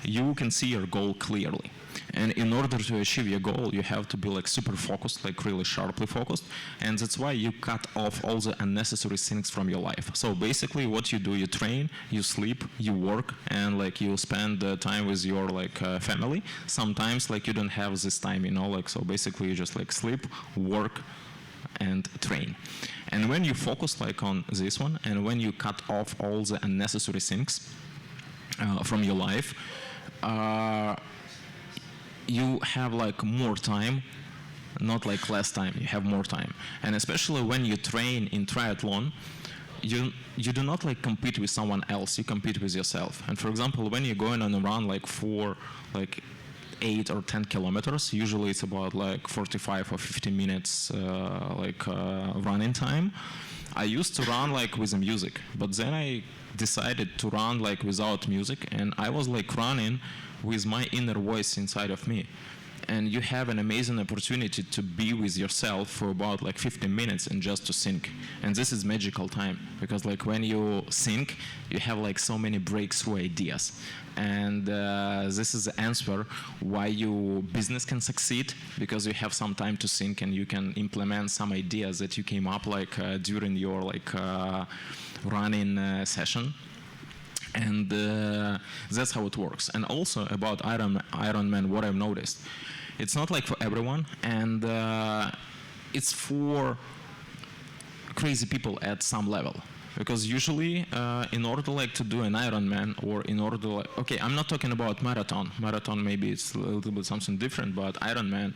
you can see your goal clearly. And in order to achieve your goal, you have to be like super focused, like really sharply focused. And that's why you cut off all the unnecessary things from your life. So basically what you do, you train, you sleep, you work, and like you spend time with your like family. Sometimes like you don't have this time, you know, like so basically you just like sleep, work, and train. And when you focus like on this one, and when you cut off all the unnecessary things from your life, you have like more time, not like less time, you have more time. And especially when you train in triathlon, you do not like compete with someone else, you compete with yourself. And for example, when you're going on a run like for like 8 or 10 kilometers, usually it's about like 45 or 50 minutes running time. I used to run like with the music, but then I decided to run like without music, and I was like running with my inner voice inside of me. And you have an amazing opportunity to be with yourself for about like 15 minutes and just to think. And this is magical time, because like when you think, you have like so many breakthrough ideas. And this is the answer why your business can succeed, because you have some time to think and you can implement some ideas that you came up like during your like running session. And that's how it works. And also about Ironman, what I've noticed, it's not like for everyone, and it's for crazy people at some level. Because usually, in order to like to do an Ironman, or in order to like, okay, I'm not talking about marathon. Marathon maybe it's a little bit something different, but Ironman,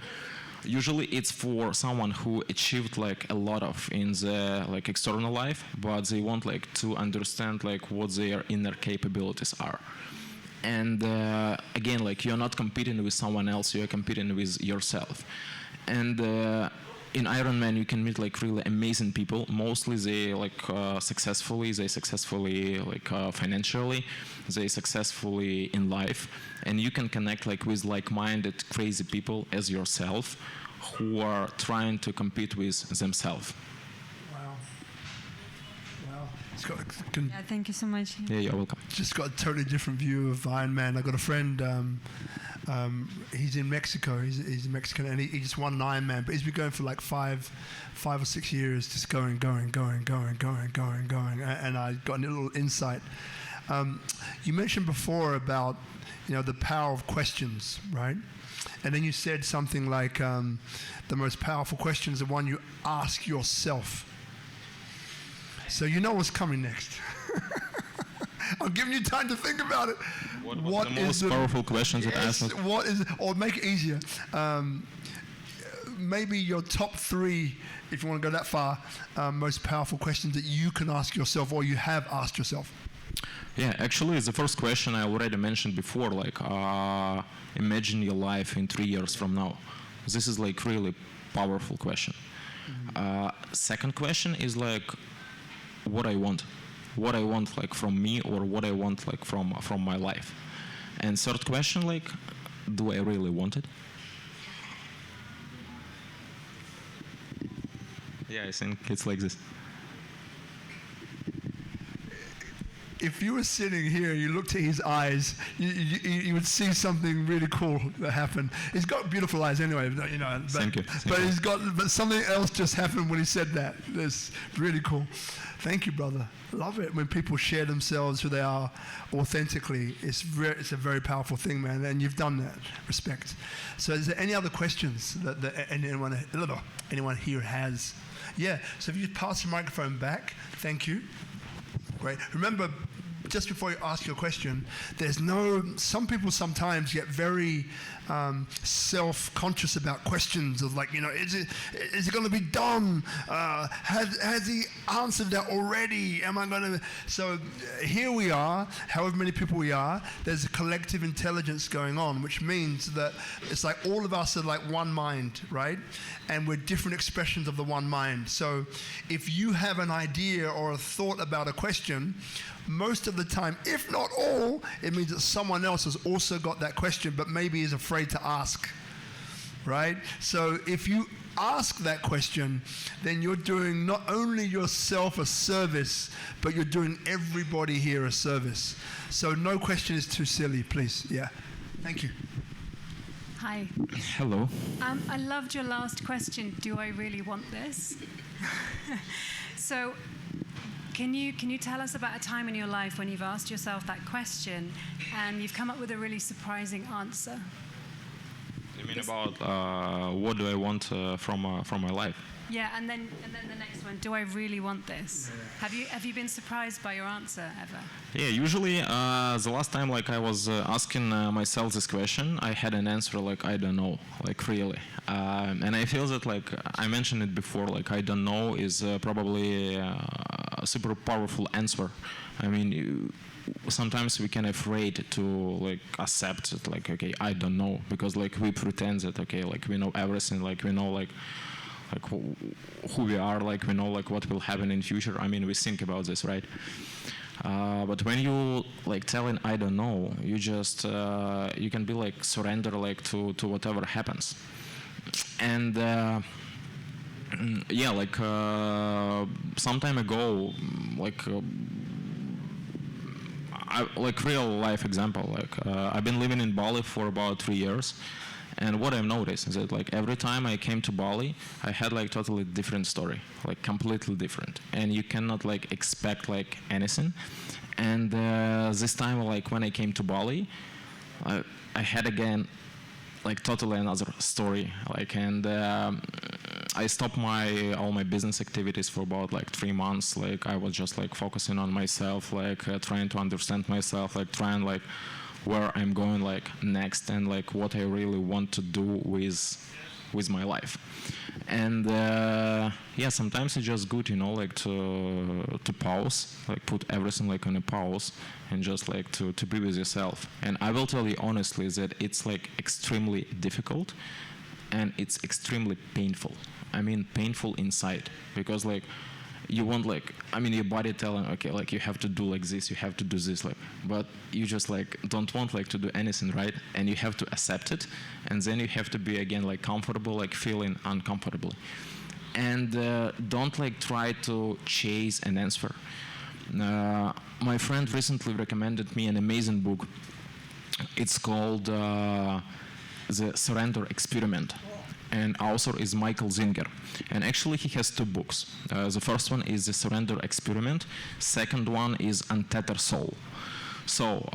usually it's for someone who achieved like a lot of in the like external life, but they want like to understand like what their inner capabilities are. And again, like you're not competing with someone else, you're competing with yourself. And in Ironman, you can meet like really amazing people. Mostly they like successfully like financially, they successfully in life, and you can connect like with like-minded crazy people as yourself, who are trying to compete with themselves. Yeah, thank you so much. Yeah, you're welcome. Just got a totally different view of Ironman. I got a friend, he's in Mexico, he's Mexican, and he just won an Ironman, but he's been going for like five or 6 years, just going, and I got a little insight. You mentioned before about, you know, the power of questions, right? And then you said something like the most powerful question is the one you ask yourself. So you know what's coming next. I'm giving you time to think about it. What the most powerful questions that ask us? What is, or make it easier. Maybe your top 3, if you want to go that far, most powerful questions that you can ask yourself or you have asked yourself. Yeah, actually, it's the first question I already mentioned before. Like, imagine your life in 3 years from now. This is like really powerful question. Second question is like, what I want like from me, or what I want like from my life. And third question, like, do I really want it? Yeah, I think it's like this. If you were sitting here, you looked at his eyes, you would see something really cool that happened. He's got beautiful eyes anyway, you know. But, Thank you. But something else just happened when he said that. That's really cool. Thank you, brother. Love it when people share themselves, who they are, authentically. It's a very powerful thing, man, and you've done that. Respect. So is there any other questions that anyone here has? Yeah, so if you pass the microphone back, thank you. Great. Remember, just before you ask your question, some people sometimes get very self-conscious about questions of like, you know, is it going to be done? Has he answered that already? Am I going to? So here we are, however many people we are, there's a collective intelligence going on, which means that it's like all of us are like one mind, right? And we're different expressions of the one mind. So if you have an idea or a thought about a question, most of the time, if not all, it means that someone else has also got that question, but maybe is afraid to ask, right? So if you ask that question, then you're doing not only yourself a service, but you're doing everybody here a service. So no question is too silly, please. Yeah. Thank you. Hi. Hello. I loved your last question. Do I really want this? So, can you tell us about a time in your life when you've asked yourself that question and you've come up with a really surprising answer? You mean about what do I want from my life? Yeah, and then the next one. Do I really want this? Have you been surprised by your answer ever? Yeah, usually the last time like I was asking myself this question, I had an answer like I don't know, like really, and I feel that like I mentioned it before, like I don't know is probably a super powerful answer. I mean, sometimes we can afraid to like accept it, like okay, I don't know, because like we pretend that okay, like we know everything, like we know like who we are, like we know like what will happen in future. I mean, we think about this, right? But when you like telling I don't know, you just you can be like surrender like to whatever happens. And yeah, like some time ago, like like real life example, like I've been living in Bali for about 3 years. And what I've noticed is that like every time I came to Bali, I had like totally different story, like completely different. And you cannot like expect like anything. And this time, like when I came to Bali, I had again like totally another story. Like and I stopped all my business activities for about like 3 months. Like I was just like focusing on myself, like trying to understand myself, like trying like where I'm going like next and like what I really want to do with my life. And yeah, sometimes it's just good, you know, like to pause, like put everything like on a pause and just like to be with yourself. And I will tell you honestly that it's like extremely difficult and it's extremely painful. I mean painful inside, because like you want like, I mean your body telling okay like you have to do like this, you have to do this, like, but you just like don't want like to do anything, right? And you have to accept it, and then you have to be again like comfortable, like feeling uncomfortable, and don't like try to chase an answer. My friend recently recommended me an amazing book. It's called The Surrender Experiment, and author is Michael Singer. And actually he has 2 books. The first one is The Surrender Experiment. Second one is Untethered Soul. So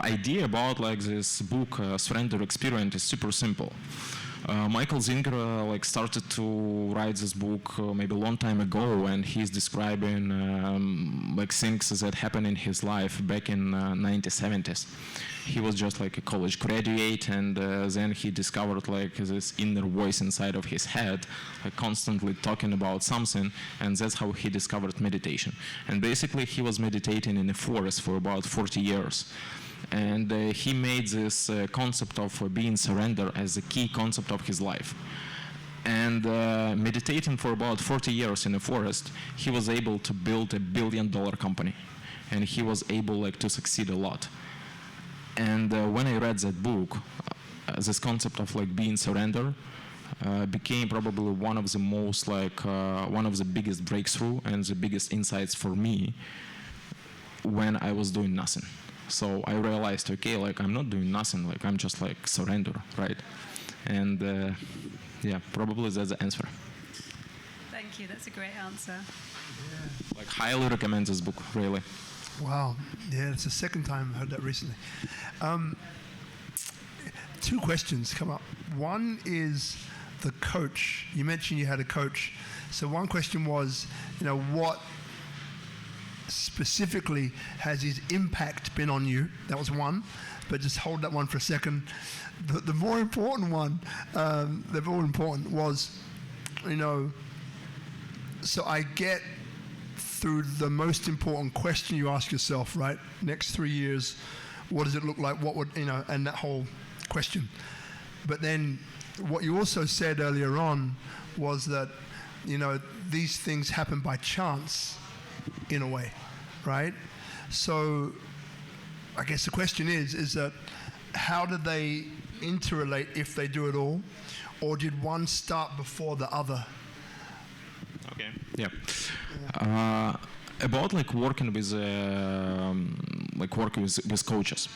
idea about like this book, Surrender Experiment, is super simple. Michael Singer like started to write this book maybe a long time ago, and he's describing like things that happened in his life back in 1970s. He was just like a college graduate, and then he discovered like this inner voice inside of his head, like constantly talking about something, and that's how he discovered meditation. And basically he was meditating in a forest for about 40 years. And he made this concept of being surrender as a key concept of his life. And meditating for about 40 years in a forest, he was able to build $1 billion company. And he was able like to succeed a lot. And when I read that book, this concept of like being surrender became probably one of the most like one of the biggest breakthrough and the biggest insights for me when I was doing nothing. So I realized, okay, like I'm not doing nothing, like I'm just like surrender, right? And yeah, probably that's the answer. Thank you, that's a great answer. Yeah. Like highly recommend this book, really. Wow. Yeah, it's the second time I heard that recently. 2 questions come up. One is the coach. You mentioned you had a coach. So one question was, you know, what specifically has his impact been on you? That was one, but just hold that one for a second. The more important one, the more important was, you know, so I get through the most important question you ask yourself, right? Next 3 years, what does it look like? What would, you know, and that whole question. But then what you also said earlier on was that, you know, these things happen by chance in a way, right? So I guess the question is that how do they interrelate if they do at all? Or did one start before the other? Okay. Yeah. About like working with like work with coaches.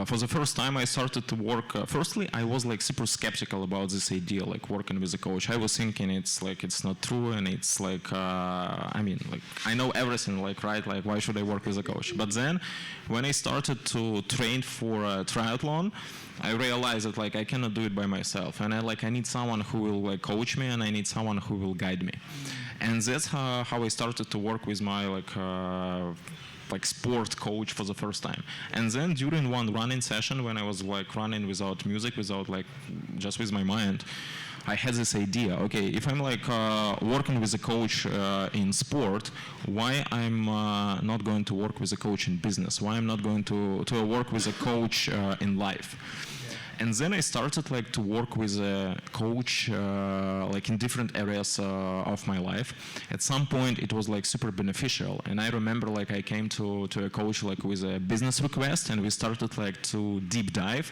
For the first time, I started to work. Firstly, I was like super skeptical about this idea, like working with a coach. I was thinking it's not true, and it's like I mean, like I know everything, like right, like why should I work with a coach? But then, when I started to train for a triathlon, I realized that like I cannot do it by myself, and I need someone who will like coach me, and I need someone who will guide me, and that's how I started to work with my like sport coach for the first time. And then during one running session, when I was like running without music, without like just with my mind, I had this idea, okay, if I'm like working with a coach in sport, why I'm not going to work with a coach in business? Why I'm not going to work with a coach in life? And then I started like to work with a coach like in different areas of my life. At some point it was like super beneficial, and I remember like I came to a coach like with a business request, and we started like to deep dive.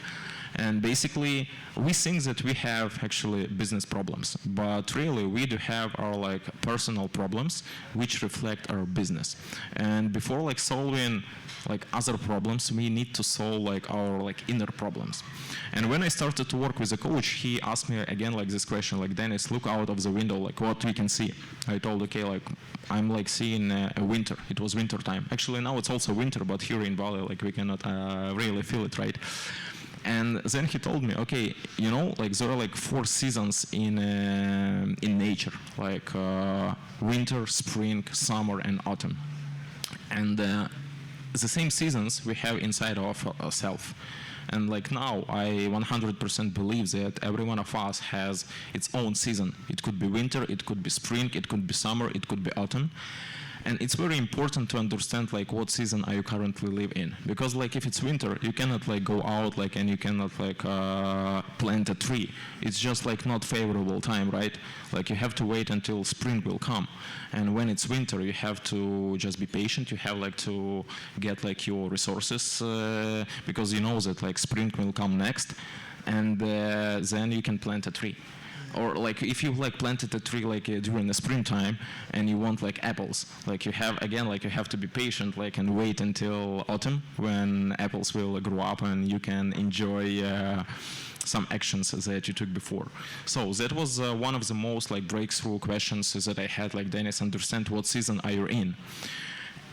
And basically, we think that we have actually business problems, but really we do have our like personal problems which reflect our business. And before like solving like other problems, we need to solve like our like inner problems. And when I started to work with a coach, he asked me again like this question, like, Dennis, look out of the window, like what we can see. I told, okay, like I'm like seeing a winter. It was winter time. Actually now it's also winter, but here in Bali like we cannot really feel it, right? And then he told me, okay, you know, like there are like 4 seasons in nature, like winter, spring, summer, and autumn. And the same seasons we have inside of ourselves. And like now, I 100% believe that every one of us has its own season. It could be winter, it could be spring, it could be summer, it could be autumn. And it's very important to understand like what season are you currently live in, because like if it's winter, you cannot like go out like and you cannot like plant a tree. It's just like not favorable time, right? Like you have to wait until spring will come. And when it's winter, you have to just be patient. You have like to get like your resources because you know that like spring will come next, and then you can plant a tree. Or like if you like planted a tree like during the springtime and you want like apples, like you have again like you have to be patient like and wait until autumn when apples will grow up and you can enjoy some actions that you took before. So that was one of the most like breakthrough questions that I had, like, Dennis, understand what season are you in.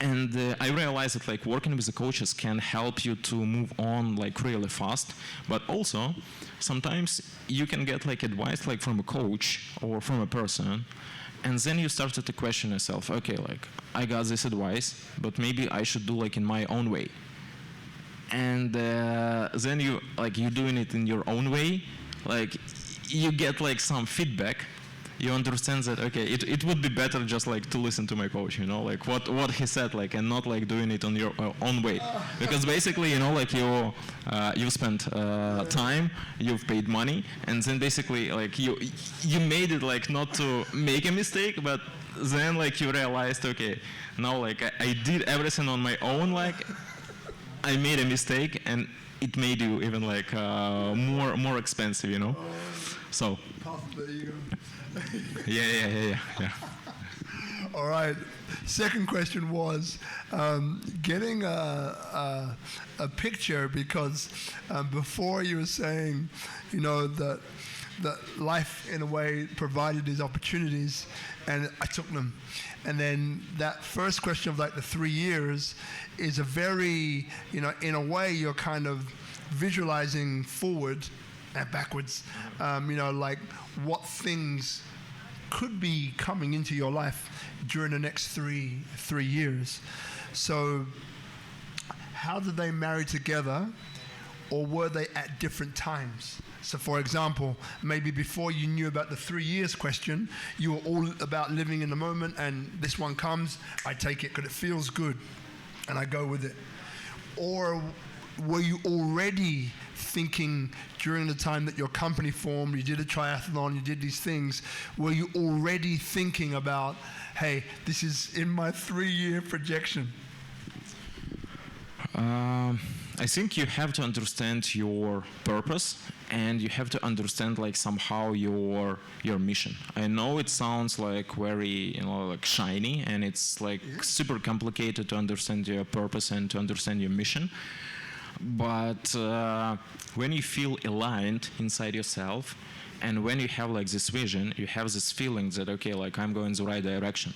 And I realized that like working with the coaches can help you to move on like really fast, but also sometimes you can get like advice like from a coach or from a person, and then you started to question yourself, okay, like I got this advice, but maybe I should do like in my own way. And then you like you're doing it in your own way, like you get like some feedback. You understand that, okay, it would be better just like to listen to my coach, you know, like what he said, like, and not like doing it on your own way, because basically, you know, like you spent time, you've paid money, and then basically like you made it like not to make a mistake, but then like you realized, okay, now like I did everything on my own, like I made a mistake, and it made you even like more expensive, you know. So. There you go. Yeah. All right. Second question was getting a picture, because before you were saying, you know, that life in a way provided these opportunities, and I took them. And then that first question of like the 3 years is a very, you know, in a way you're kind of visualizing forward and backwards, you know, like what things could be coming into your life during the next three years. So how did they marry together, or were they at different times? So for example, maybe before you knew about the 3 years question, you were all about living in the moment, and this one comes, I take it because it feels good, and I go with it. Or were you already thinking during the time that your company formed, you did a triathlon, you did these things, were you already thinking about, hey, this is in my 3-year projection? I think you have to understand your purpose, and you have to understand like somehow your mission. I know it sounds like very like shiny, and it's like super complicated to understand your purpose and to understand your mission. But when you feel aligned inside yourself, and when you have like this vision, you have this feeling that okay, like I'm going the right direction.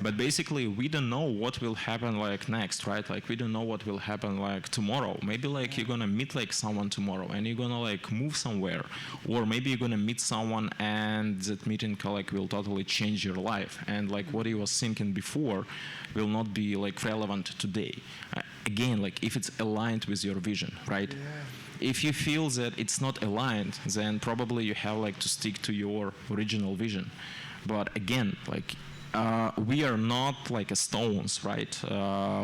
But basically, we don't know what will happen like next, right? Like we don't know what will happen like tomorrow. Maybe like you're gonna meet like someone tomorrow, and you're gonna like move somewhere, or maybe you're gonna meet someone, and that meeting like will totally change your life. And like what you was thinking before will not be like relevant today. Again, like if it's aligned with your vision, right? If you feel that it's not aligned, then probably you have like to stick to your original vision. But again, like we are not like a stones, right?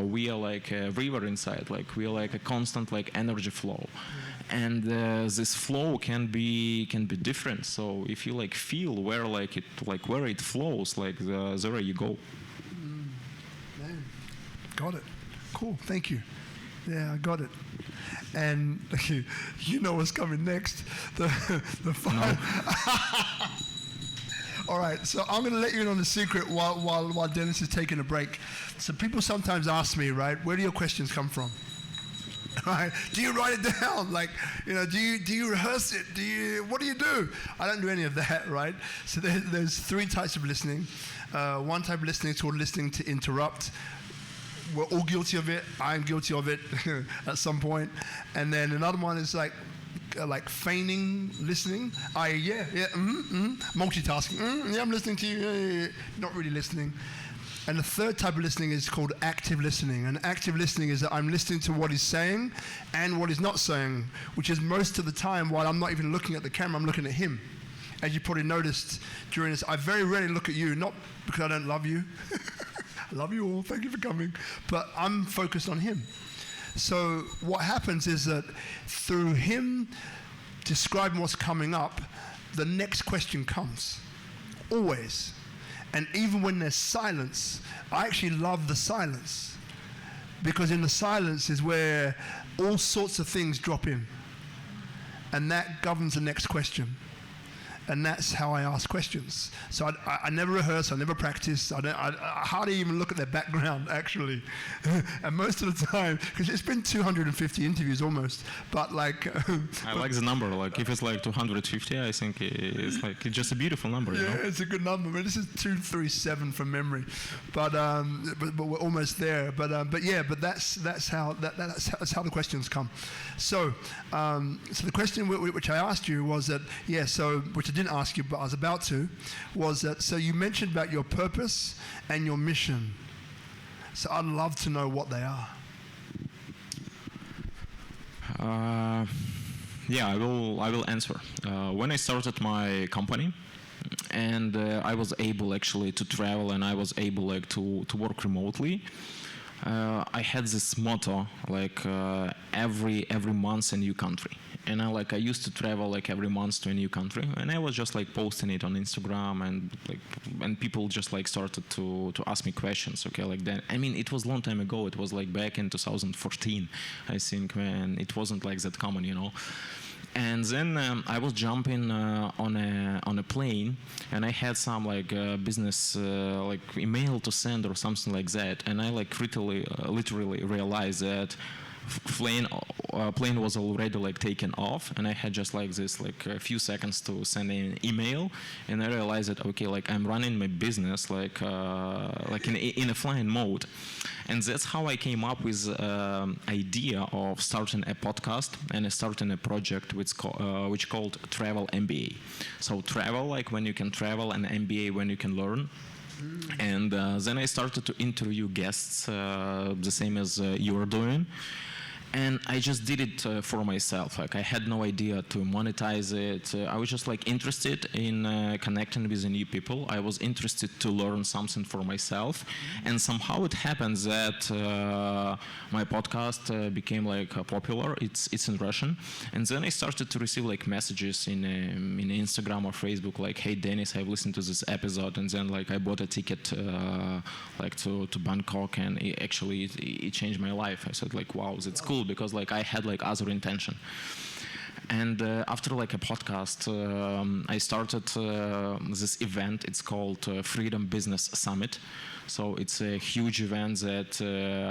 We are like a river inside. Like we are like a constant like energy flow, and this flow can be different. So if you like feel where like where it flows, like there you go. Man. Got it. Cool. Thank you. Yeah, I got it. And you know what's coming next. The five. No. All right, so I'm going to let you in on a secret while Dennis is taking a break. So people sometimes ask me, right, where do your questions come from? Right? Do you write it down? Like, you know, do you rehearse it? What do you do? I don't do any of that, right? So there's three types of listening. One type of listening is called listening to interrupt. We're all guilty of it. I'm guilty of it at some point. And then another one is like feigning listening. Multitasking. Yeah, I'm listening to you. Not really listening. And the third type of listening is called active listening. And active listening is that I'm listening to what he's saying and what he's not saying, which is most of the time while I'm not even looking at the camera, I'm looking at him. As you probably noticed during this, I very rarely look at you, not because I don't love you. I love you all, thank you for coming. But I'm focused on him. So what happens is that through him describing what's coming up, the next question comes, always. And even when there's silence, I actually love the silence. Because in the silence is where all sorts of things drop in. And that governs the next question. And that's how I ask questions. So I never rehearse, I never practice, I hardly even look at their background, actually. And most of the time, because it's been 250 interviews almost, but like... I like the number, like if it's like 250, I think it's just a beautiful number, you know? It's a good number, but this is 237 from memory. But we're almost there. But that's how the questions come. So the question which I asked you was that, which I didn't ask you, but I was about to, was that, so you mentioned about your purpose and your mission. So I'd love to know what they are. I will answer. When I started my company, and I was able actually to travel, and I was able like to work remotely, I had this motto like every month a new country. And I used to travel like every month to a new country, and I was just like posting it on Instagram, and people just like started to ask me questions. Okay, like then I mean it was a long time ago. It was like back in 2014, I think, when it wasn't like that common, you know. And then I was jumping on a plane, and I had some like business like email to send or something like that, and I like literally realized that plane was already like taken off, and I had just like this like a few seconds to send an email, and I realized that okay, like I'm running my business like in a flying mode. And that's how I came up with idea of starting a podcast and starting a project which called Travel MBA. So travel like when you can travel, and MBA when you can learn. And then I started to interview guests, the same as you are doing. And I just did it for myself. Like I had no idea to monetize it. I was just like interested in connecting with the new people. I was interested to learn something for myself. And somehow it happens that my podcast became like popular. It's in Russian. And then I started to receive like messages in Instagram or Facebook like, hey Dennis, I've listened to this episode. And then like I bought a ticket like to Bangkok, and it changed my life. I said like, wow, that's cool. fulfilled because like I had like other intention. And after like a podcast, I started this event. It's called Freedom Business Summit. So it's a huge event that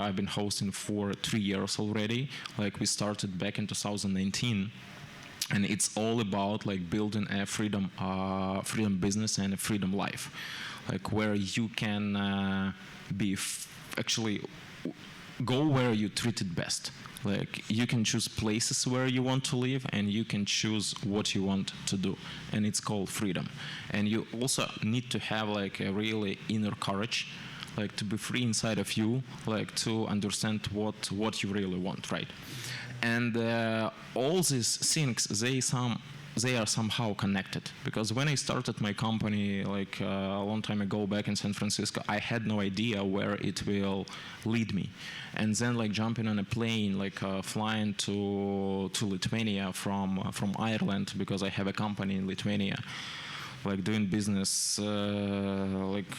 I've been hosting for 3 years already. Like we started back in 2019. And it's all about like building a freedom business and a freedom life, like where you can actually go where you're treated best. Like you can choose places where you want to live, and you can choose what you want to do, and it's called freedom. And you also need to have like a really inner courage, like to be free inside of you, like to understand what you really want, right? And all these things, they are somehow connected, because when I started my company like a long time ago back in San Francisco, I had no idea where it will lead me. And then like jumping on a plane, like flying to Lithuania from Ireland, because I have a company in Lithuania, like doing business, like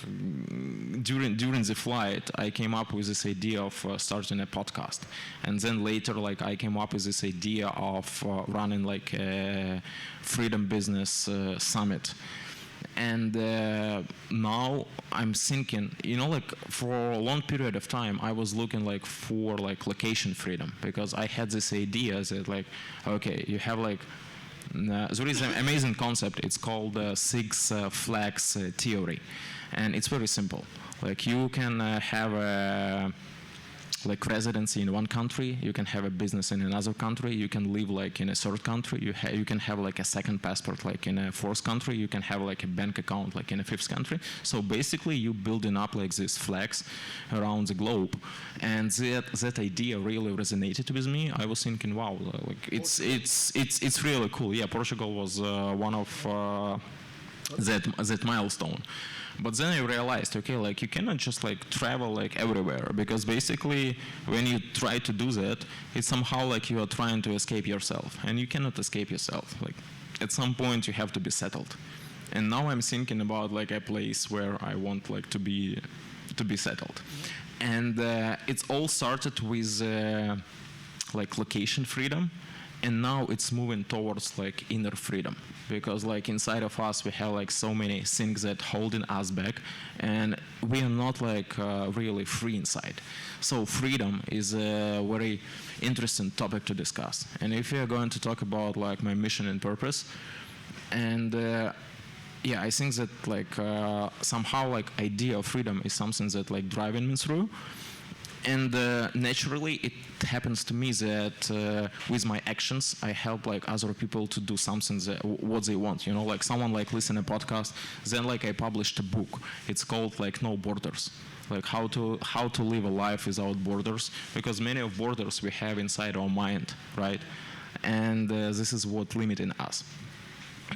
during the flight, I came up with this idea of starting a podcast. And then later, like I came up with this idea of running like a freedom business summit. And now I'm thinking, you know, like for a long period of time, I was looking like for like location freedom, because I had this idea that like, okay, you have like, there is an amazing concept. It's called Six Flags theory, and it's very simple. Like you can have a like residency in one country, you can have a business in another country, you can live like in a third country, you can have like a second passport like in a fourth country, you can have like a bank account like in a fifth country. So basically you building up like these flags around the globe, and that idea really resonated with me. I was thinking, wow, like it's really cool. Yeah, Portugal was one of that milestone. But then I realized, okay, like you cannot just like travel like everywhere, because basically when you try to do that, it's somehow like you are trying to escape yourself, and you cannot escape yourself. Like at some point you have to be settled. And now I'm thinking about like a place where I want like to be settled. And it's all started with like location freedom. And now it's moving towards like inner freedom, because like inside of us we have like so many things that holding us back, and we are not like really free inside. So freedom is a very interesting topic to discuss. And if we are going to talk about like my mission and purpose, and yeah, I think that like somehow like idea of freedom is something that like driving me through. And naturally, it happens to me that with my actions, I help like other people to do something what they want. You know, like someone like listen a podcast, then like I published a book. It's called like No Borders, like how to live a life without borders, because many of borders we have inside our mind, right? And this is what limiting us.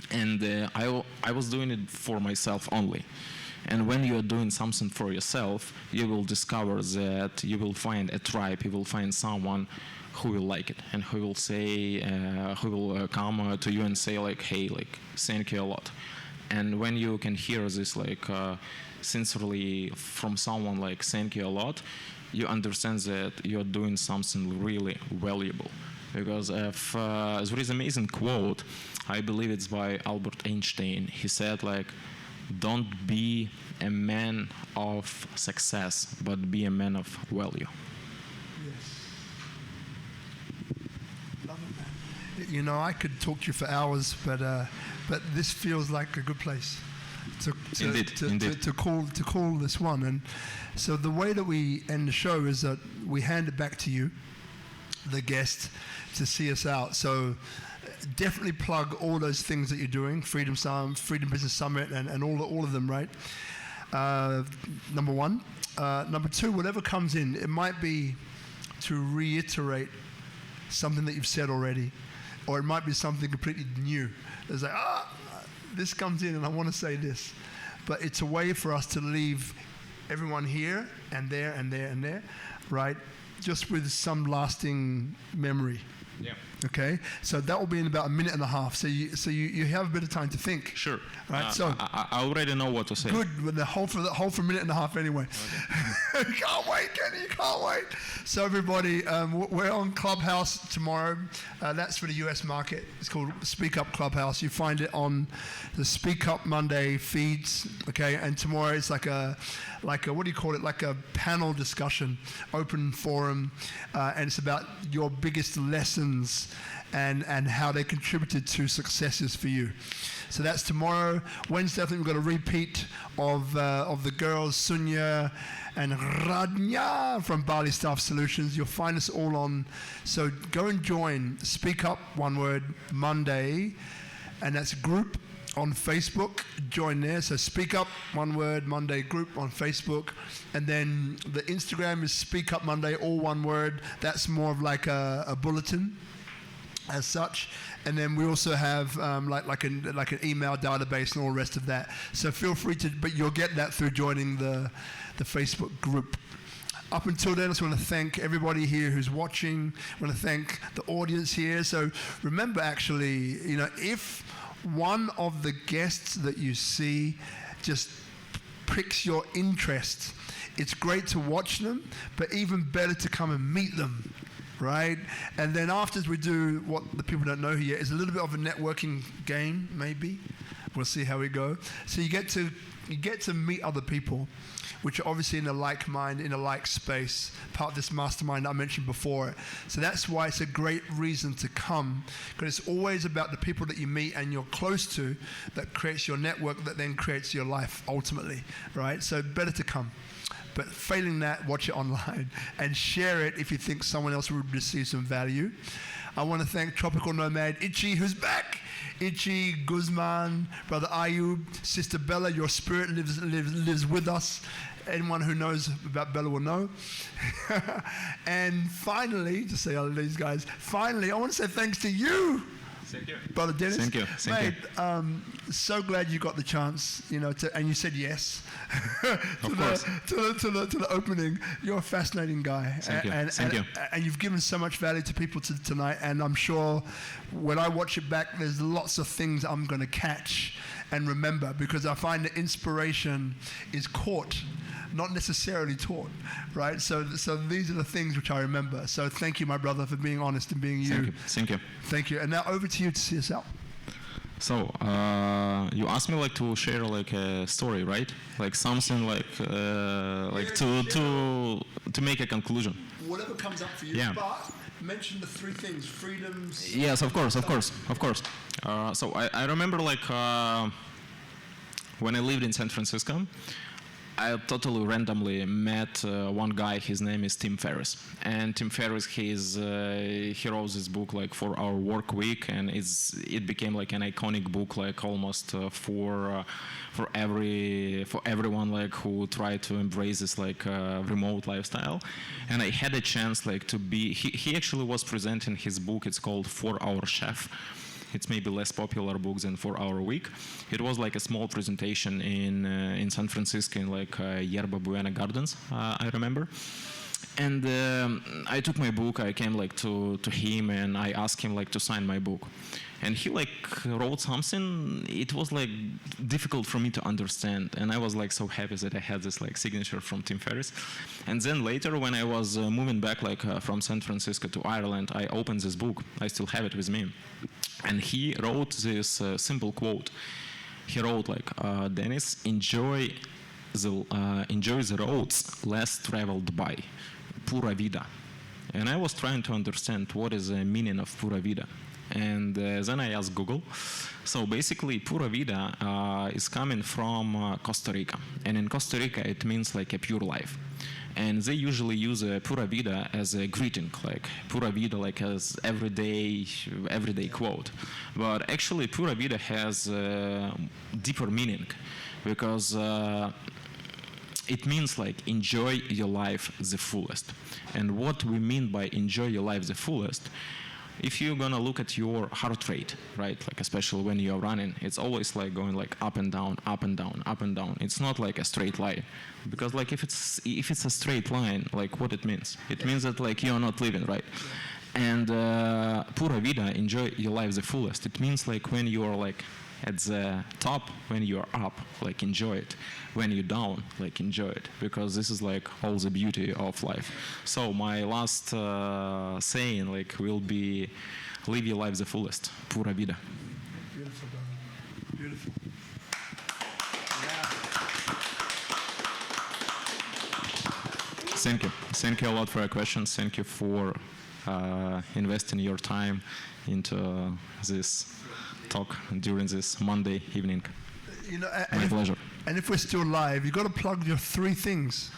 And I was doing it for myself only. And when you are doing something for yourself, you will discover that you will find a tribe, you will find someone who will like it, and who will say, who will come to you and say like, hey, like, thank you a lot. And when you can hear this like sincerely from someone like, thank you a lot, you understand that you're doing something really valuable. Because if, there is an amazing quote, I believe it's by Albert Einstein. He said like, don't be a man of success, but be a man of value. Yes. Love it, man. You know, I could talk to you for hours, but this feels like a good place to call this one. And so the way that we end the show is that we hand it back to you, the guest, to see us out. So definitely plug all those things that you're doing, Freedom Business Summit, and all of them, right? Number one. Number two, whatever comes in, it might be to reiterate something that you've said already, or it might be something completely new. It's like, this comes in and I want to say this. But it's a way for us to leave everyone here and there and there and there, right? Just with some lasting memory. Yeah. Okay, so that will be in about a minute and a half. So you have a bit of time to think. Sure. Right. So I already know what to say. good. With the whole for a minute and a half anyway. Okay. Can't wait, Kenny. You can't wait. So everybody, we're on Clubhouse tomorrow. That's for the US market. It's called SpeakuP Clubhouse. You find it on the SpeakuP Monday feeds. Okay, and tomorrow it's like a what do you call it? Like a panel discussion, open forum, and it's about your biggest lessons and how they contributed to successes for you. So that's tomorrow. Wednesday, I think we've got a repeat of the girls, Sunya and Radnya from Bali Staff Solutions. You'll find us all on. So go and join SpeakuP, one word, Monday, and that's group on Facebook. Join there. So SpeakuP, one word, Monday group on Facebook. And then the Instagram is SpeakuP Monday, all one word. That's more of like a bulletin as such. And then we also have like an email database and all the rest of that. So feel free to, but you'll get that through joining the Facebook group. Up until then, I just want to thank everybody here who's watching. I want to thank the audience here. So remember, actually, if one of the guests that you see just pricks your interest, it's great to watch them, but even better to come and meet them, right? And then after we do what the people don't know here is a little bit of a networking game, maybe. We'll see how we go. So you get to meet other people, which are obviously in a like mind, in a like space, part of this mastermind I mentioned before. So that's why it's a great reason to come, because it's always about the people that you meet and you're close to that creates your network that then creates your life ultimately, right? So better to come. But failing that, watch it online and share it if you think someone else would receive some value. I want to thank Tropical Nomad Ichi, who's back. Ichi, Guzman, Brother Ayub, Sister Bella, your spirit lives with us. Anyone who knows about Bella will know. And finally, just say all of these guys, finally, I want to say thanks to you. Thank you. Brother Dennis. Thank you. Mate, so glad you got the chance, and you said yes to the opening. You're a fascinating guy. Thank you. And you've given so much value to people tonight, and I'm sure when I watch it back, there's lots of things I'm going to catch and remember, because I find that inspiration is caught, not necessarily taught, right? So these are the things which I remember. So thank you, my brother, for being honest and being you. Thank you. Thank you. And now over to you to see us out. So you asked me to share a story, right? Like something to make a conclusion. Whatever comes up for you. Yeah. But mention the three things: freedoms. Yes, of course. So I remember when I lived in San Francisco, I totally randomly met one guy. His name is Tim Ferriss, and Tim Ferriss, he wrote this book 4 Hour Work Week, and it became an iconic book, almost for everyone who tried to embrace this remote lifestyle. And I had a chance to be. He actually was presenting his book. It's called 4 Hour Chef. It's maybe less popular book than 4 Hour Week. It was a small presentation in San Francisco in Yerba Buena Gardens, I remember. And I took my book. I came to him and I asked him to sign my book. And he wrote something. It was difficult for me to understand, and I was so happy that I had this signature from Tim Ferriss. And then later, when I was moving back from San Francisco to Ireland, I opened this book. I still have it with me, and he wrote this simple quote. He wrote Dennis, enjoy the roads less traveled by, Pura Vida. And I was trying to understand what is the meaning of Pura Vida. And then I asked Google. So basically, Pura Vida is coming from Costa Rica. And in Costa Rica, it means a pure life. And they usually use Pura Vida as a greeting, Pura Vida as everyday quote. But actually, Pura Vida has deeper meaning, because it means enjoy your life the fullest. And what we mean by enjoy your life the fullest, if you're gonna look at your heart rate, right, especially when you're running, it's always going up and down, up and down, up and down. It's not a straight line, because if it's a straight line, what it means? It means that you're not living, right? And Pura Vida, enjoy your life the fullest. It means like when you are like at the top, when you are up, like enjoy it. When you're down, like enjoy it, because this is like all the beauty of life. So my last saying like will be, live your life the fullest. Pura Vida. Beautiful, brother. Beautiful. Thank you. Thank you a lot for your questions. Thank you for investing your time into this talk during this Monday evening. You know, My pleasure. And if we're still live, you've got to plug your 3 things.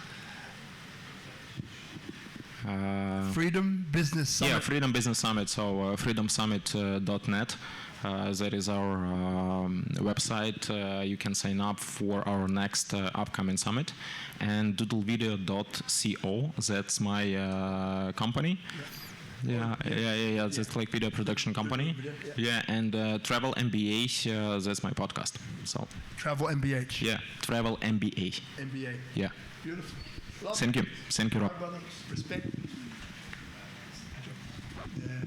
Freedom Business Summit. Yeah, Freedom Business Summit. So freedomsummit.net. That is our website. You can sign up for our next upcoming summit. And doodlevideo.co. That's my company. Yeah. That's like video production company. Yeah, and Travel MBA. That's my podcast. So. Travel MBH. Yeah, Travel MBA. MBA. Yeah. Beautiful. Love Thank you. Thank you, Rob. Brother. Respect. Yeah.